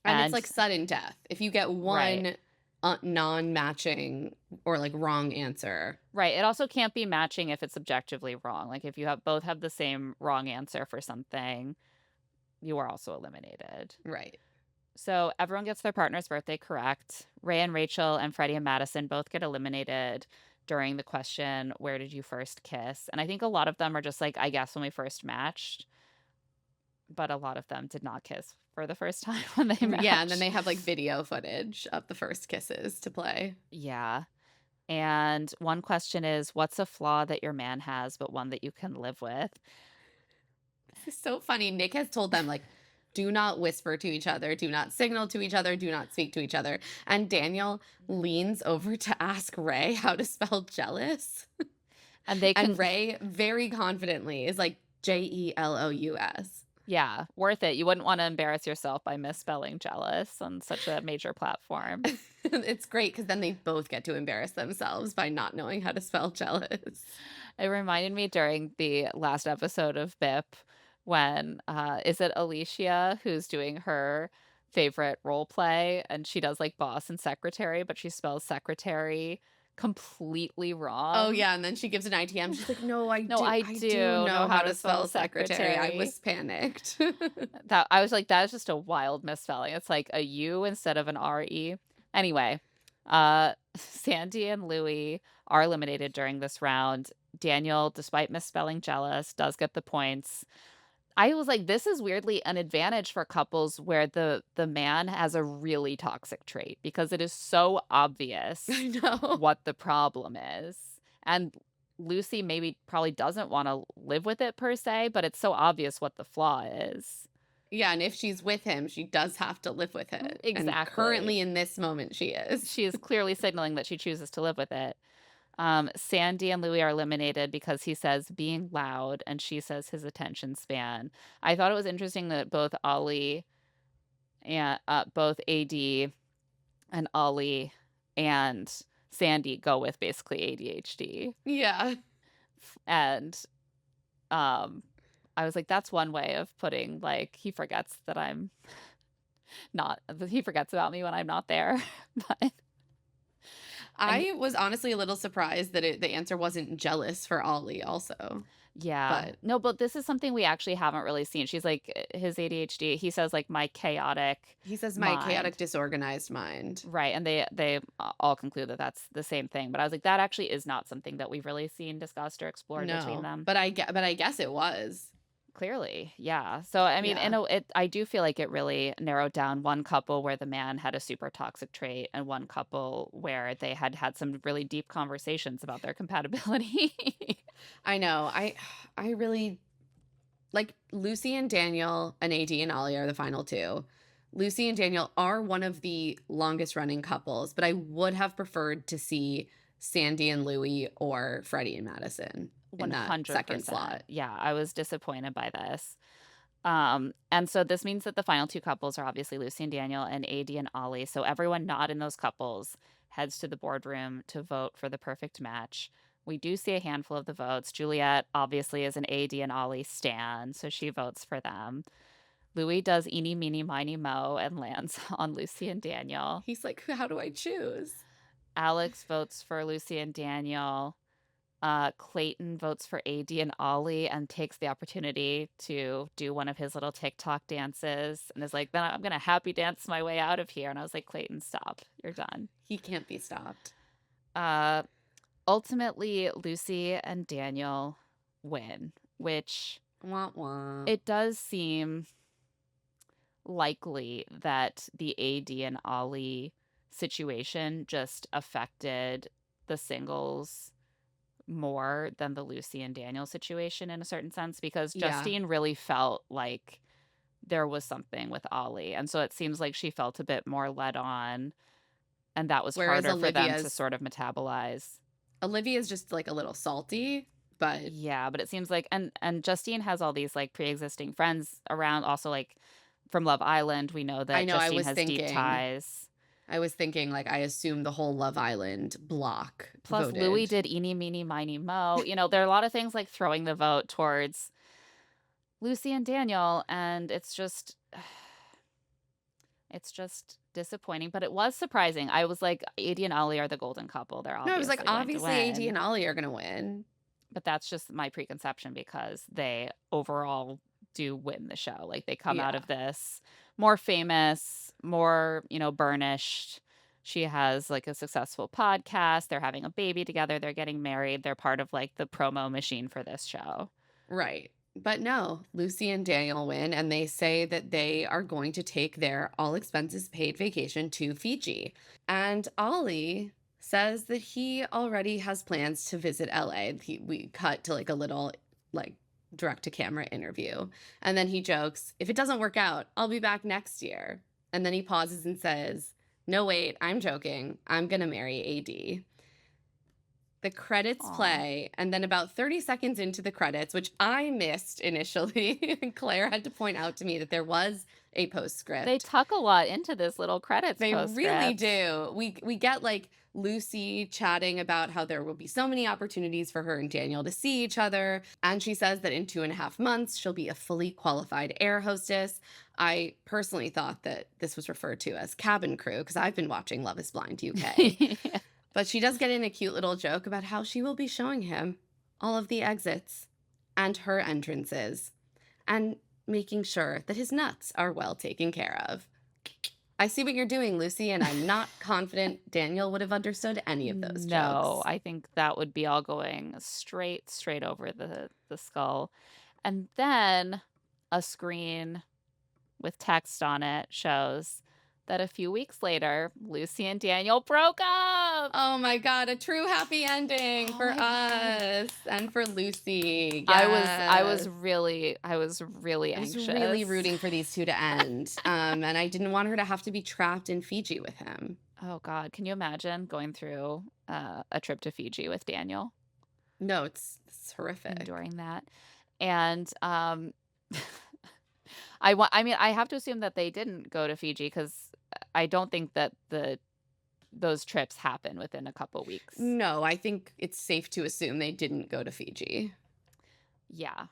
And it's and like sudden death. If you get right. one non-matching or like wrong answer. Right, it also can't be matching if it's objectively wrong. Like, if you have the same wrong answer for something, you are also eliminated. Right. So, everyone gets their partner's birthday correct. Ray and Rachel and Freddie and Madison both get eliminated during the question, "Where did you first kiss?" And I think a lot of them are just like, "I guess when we first matched," but a lot of them did not kiss for the first time when they Yeah, and then matched. they have like video footage of the first kisses to play. Yeah. And one question is, "What's a flaw that your man has, but one that you can live with?" This is so funny. Nick has told them like, do not whisper to each other, do not signal to each other, do not speak to each other. And Daniel leans over to ask Ray how to spell jealous. And they And can Ray very confidently is like Jelous. yeah, worth it. You wouldn't wanna embarrass yourself by misspelling jealous on such a major platform. It's great because then they both get to embarrass themselves by not knowing how to spell jealous. It reminded me during the last episode of BIP when, is it Alicia who's doing her favorite role play, and she does, like, boss and secretary, but she spells secretary completely Oh wrong? yeah, and then she gives an ITM. She's like, "No, No, I I do do know know how how to to spell spell secretary." I secretary. was panicked. That I was like, "That is just a wild misspelling." It's like a U instead of an RE. Anyway, Sandy and Louis are eliminated during this round. Daniel, despite misspelling jealous, does get the points. I was like, this is weirdly an advantage for couples where the man has a really toxic trait because it is so obvious I know. what the problem is. And Lucy maybe probably doesn't want to live with it per se, but it's so obvious what the flaw is. Yeah, and if she's with him, she does have to live with it. And Exactly. currently in this moment, she is. She is clearly signaling that she chooses to live with it. Sandy and Louis are eliminated because he says being loud and she says his attention span. I thought it was interesting that both Ollie and both AD and Ollie and Sandy go with basically ADHD. Yeah. And um I was like, that's one way of putting like he forgets that I'm not he forgets about me when I'm not there. But And I was honestly a little surprised that the answer wasn't jealous for Ollie also, yeah. but No, but this is something we actually haven't really seen. She's like, his ADHD, he says, like, "My chaotic he says my chaotic, mind." disorganized mind. Right, and they all conclude that that's the same thing, but I was like, that actually is not something that we've really seen discussed or explored between No, them. but I guess it was. Clearly, yeah. So, I mean, Yeah. I do feel like it really narrowed down one couple where the man had a super toxic trait and one couple where they had had some really deep conversations about their compatibility. I know. I really like Lucy and Daniel and AD and Ollie are the final two. Lucy and Daniel are one of the longest running couples, but I would have preferred to see Sandy and Louie or Freddie and Madison in that second 100%. slot. Yeah, I was disappointed by this. And so this means that the final two couples are obviously Lucy and Daniel and AD and Ollie. So everyone not in those couples heads to the boardroom to vote for the perfect match. We do see a handful of the votes. Juliet obviously is an AD and Ollie stan, so she votes for them. Louis does eeny, meeny, miny, mo and lands on Lucy and Daniel. He's like, how do I choose? Alex votes for Lucy and Daniel. Clayton votes for AD and Ollie and takes the opportunity to do one of his little TikTok dances and is like, then I'm going to happy dance my way out of here. And I was like, Clayton, stop. You're done. He can't be stopped. Uh, Ultimately, Lucy and Daniel win, which Wah wah. it does seem likely that the AD and Ollie situation just affected the singles more than the Lucy and Daniel situation in a certain sense because Yeah. Justine really felt like there was something with Ollie. And so it seems like she felt a bit more led on, and that was Whereas harder for them to sort of metabolize. Olivia's just like a little salty, but Yeah, but it seems like and Justine has all these like pre-existing friends around also like from Love Island. We know I that know Justine has deep ties. I was thinking like I assume the whole Love Island block Plus Louis voted. did eeny meeny miny mo. You know, there are a lot of things like throwing the vote towards Lucy and Daniel, and it's just disappointing, but it was surprising. I was like, Edie and Ollie are the golden couple. They're No, I was like, obviously going to obviously AD win. and Ollie are gonna win. But that's just my preconception because they overall do win the show. Like they come out Yeah. of this more famous, more, burnished. She has like a successful podcast. They're having a baby together. They're getting married. They're part of like the promo machine for this show. Right. But no, Lucy and Daniel win, and they say that they are going to take their all expenses paid vacation to Fiji. And Ollie says that he already has plans to visit LA. We cut to like a little like direct to camera interview. And then he jokes, if it doesn't work out, I'll be back next year. And then he pauses and says, no, wait, I'm joking. I'm going to marry AD. The credits Aw. play, and then about 30 seconds into the credits, which I missed initially, Claire had to point out to me that there was a postscript. They tuck a lot into this little credits They really postscript. do. We get like Lucy chatting about how there will be so many opportunities for her and Daniel to see each other. And she says that in 2.5 months, she'll be a fully qualified air hostess. I personally thought that this was referred to as cabin crew because I've been watching Love is Blind UK. But she does get in a cute little joke about how she will be showing him all of the exits and her entrances and making sure that his nuts are well taken care of. I see what you're doing, Lucy, and I'm not confident Daniel would have understood any of those No, jokes. I think that would be all going straight over the skull. And then a screen with text on it shows that a few weeks later, Lucy and Daniel broke up. Oh my God, a true happy ending Oh for my God. us and for Lucy. I was Yes. really I was anxious. really rooting for these two to end. And I didn't want her to have to be trapped in Fiji with him. Oh God, can you imagine going through a trip to Fiji with Daniel, No, it's horrific. enduring that? And I mean, I have to assume that they didn't go to Fiji because I don't think that those trips happen within a couple weeks. No, I think it's safe to assume they didn't go to Fiji. Yeah.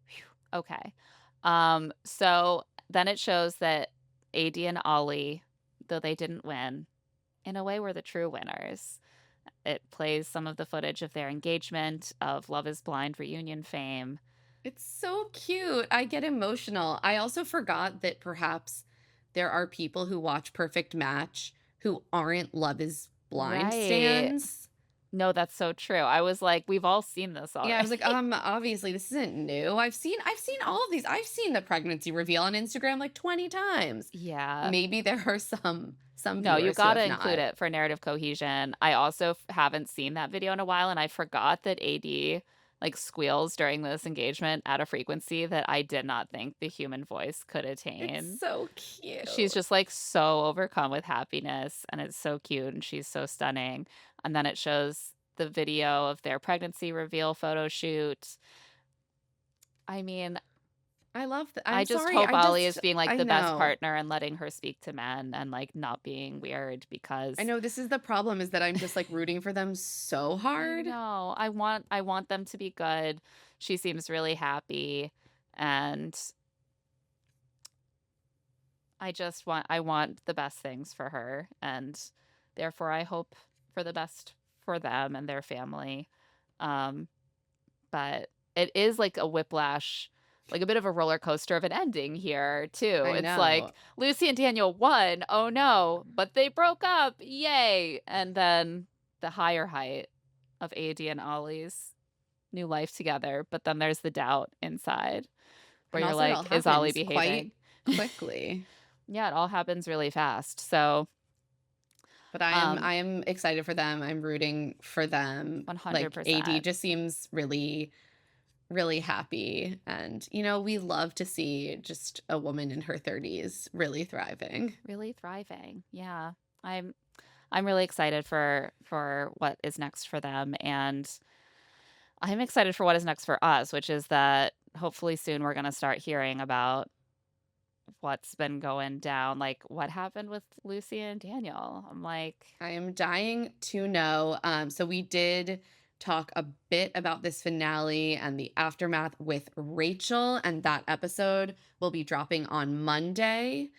Phew. Okay. So then it shows that AD and Ollie, though they didn't win, in a way, we're the true winners. It plays some of the footage of their engagement, of Love is Blind reunion fame. It's so cute. I get emotional. I also forgot that perhaps there are people who watch Perfect Match who aren't Love is Blind Right. stans. No, that's so true. I was like, we've all seen this Yeah, I was already. like, obviously this isn't new. I've seen all of these. I've seen the pregnancy reveal on Instagram like 20 times. Yeah. Maybe there are some No, you viewers who gotta have include not. it for narrative cohesion. I also haven't seen that video in a while, and I forgot that AD like squeals during this engagement at a frequency that I did not think the human voice could It's attain. so cute. She's just like so overcome with happiness, and it's so cute, and she's so stunning. And then it shows the video of their pregnancy reveal photo shoot. I mean, I love that. I I'm just sorry. hope Ollie is being like I the best know. partner and letting her speak to men and like not being weird I because know this is the problem is that I'm just like rooting for them so I hard. know. I want them to be good. She seems really happy and I want the best things for her and therefore I hope for the best for them and their family. Um but it is like a whiplash, like a bit of a roller coaster of an ending here too. I It's like know. Lucy and Daniel won. Oh no, but they broke up. Yay. And then the higher height of AD and Ollie's new life together, but then there's the doubt inside where And you're also it like, all is Ollie happens behaving? quite quickly. Yeah, it all happens really fast. So, But I am um I am excited for them. I'm rooting for them. Like 100%. AD just seems really really happy and we love to see just a woman in her 30s really thriving. Really thriving. Yeah. I'm I'm really excited for what is next for them and I'm excited for what is next for us, which is that hopefully soon we're going to start hearing about what's been going down, like what happened with Lucy and Daniel. I'm like, I am dying to know. So we did talk a bit about this finale and the aftermath with Rachel, and that episode will be dropping on Monday.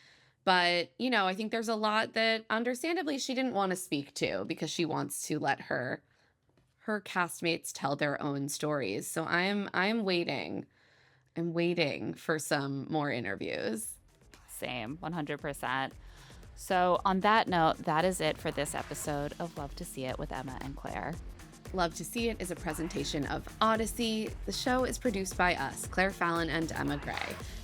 But, I think there's a lot that understandably she didn't want to speak to because she wants to let her castmates tell their own stories. So I'm waiting. I'm waiting for some more interviews. same, 100%. So, on that note, that is it for this episode of Love to See It with Emma and Claire. Love to See It is a presentation of Odyssey. The show is produced by us, Claire Fallon and Emma Gray.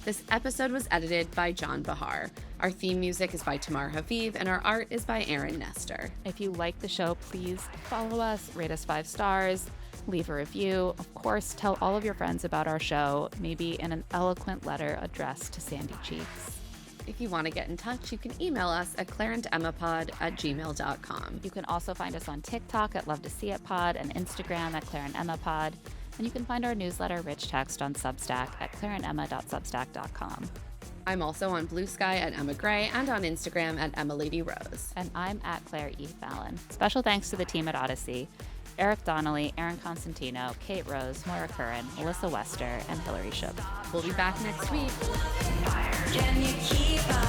This episode was edited by John Bahar. Our theme music is by Tamar Haviv, and our art is by Aaron Nestor. If you like the show, please follow us, rate us 5 stars, leave a review. Of course, tell all of your friends about our show, maybe in an eloquent letter addressed to Sandy Cheeks. If you want to get in touch, you can email us at claireandemmapod@gmail.com. You can also find us on TikTok at Love to See It Pod and Instagram at Claire and Emma Pod. And you can find our newsletter, Rich Text, on Substack at claireandemma.substack.com. I'm also on Blue Sky at Emma Gray and on Instagram at EmmaLadyRose. And I'm at Claire E. Fallon. Special thanks to the team at Odyssey: Eric Donnelly, Aaron Constantino, Kate Rose, Moira Curran, Melissa Wester, and Hillary Ship. We'll be back next week. Can you keep up?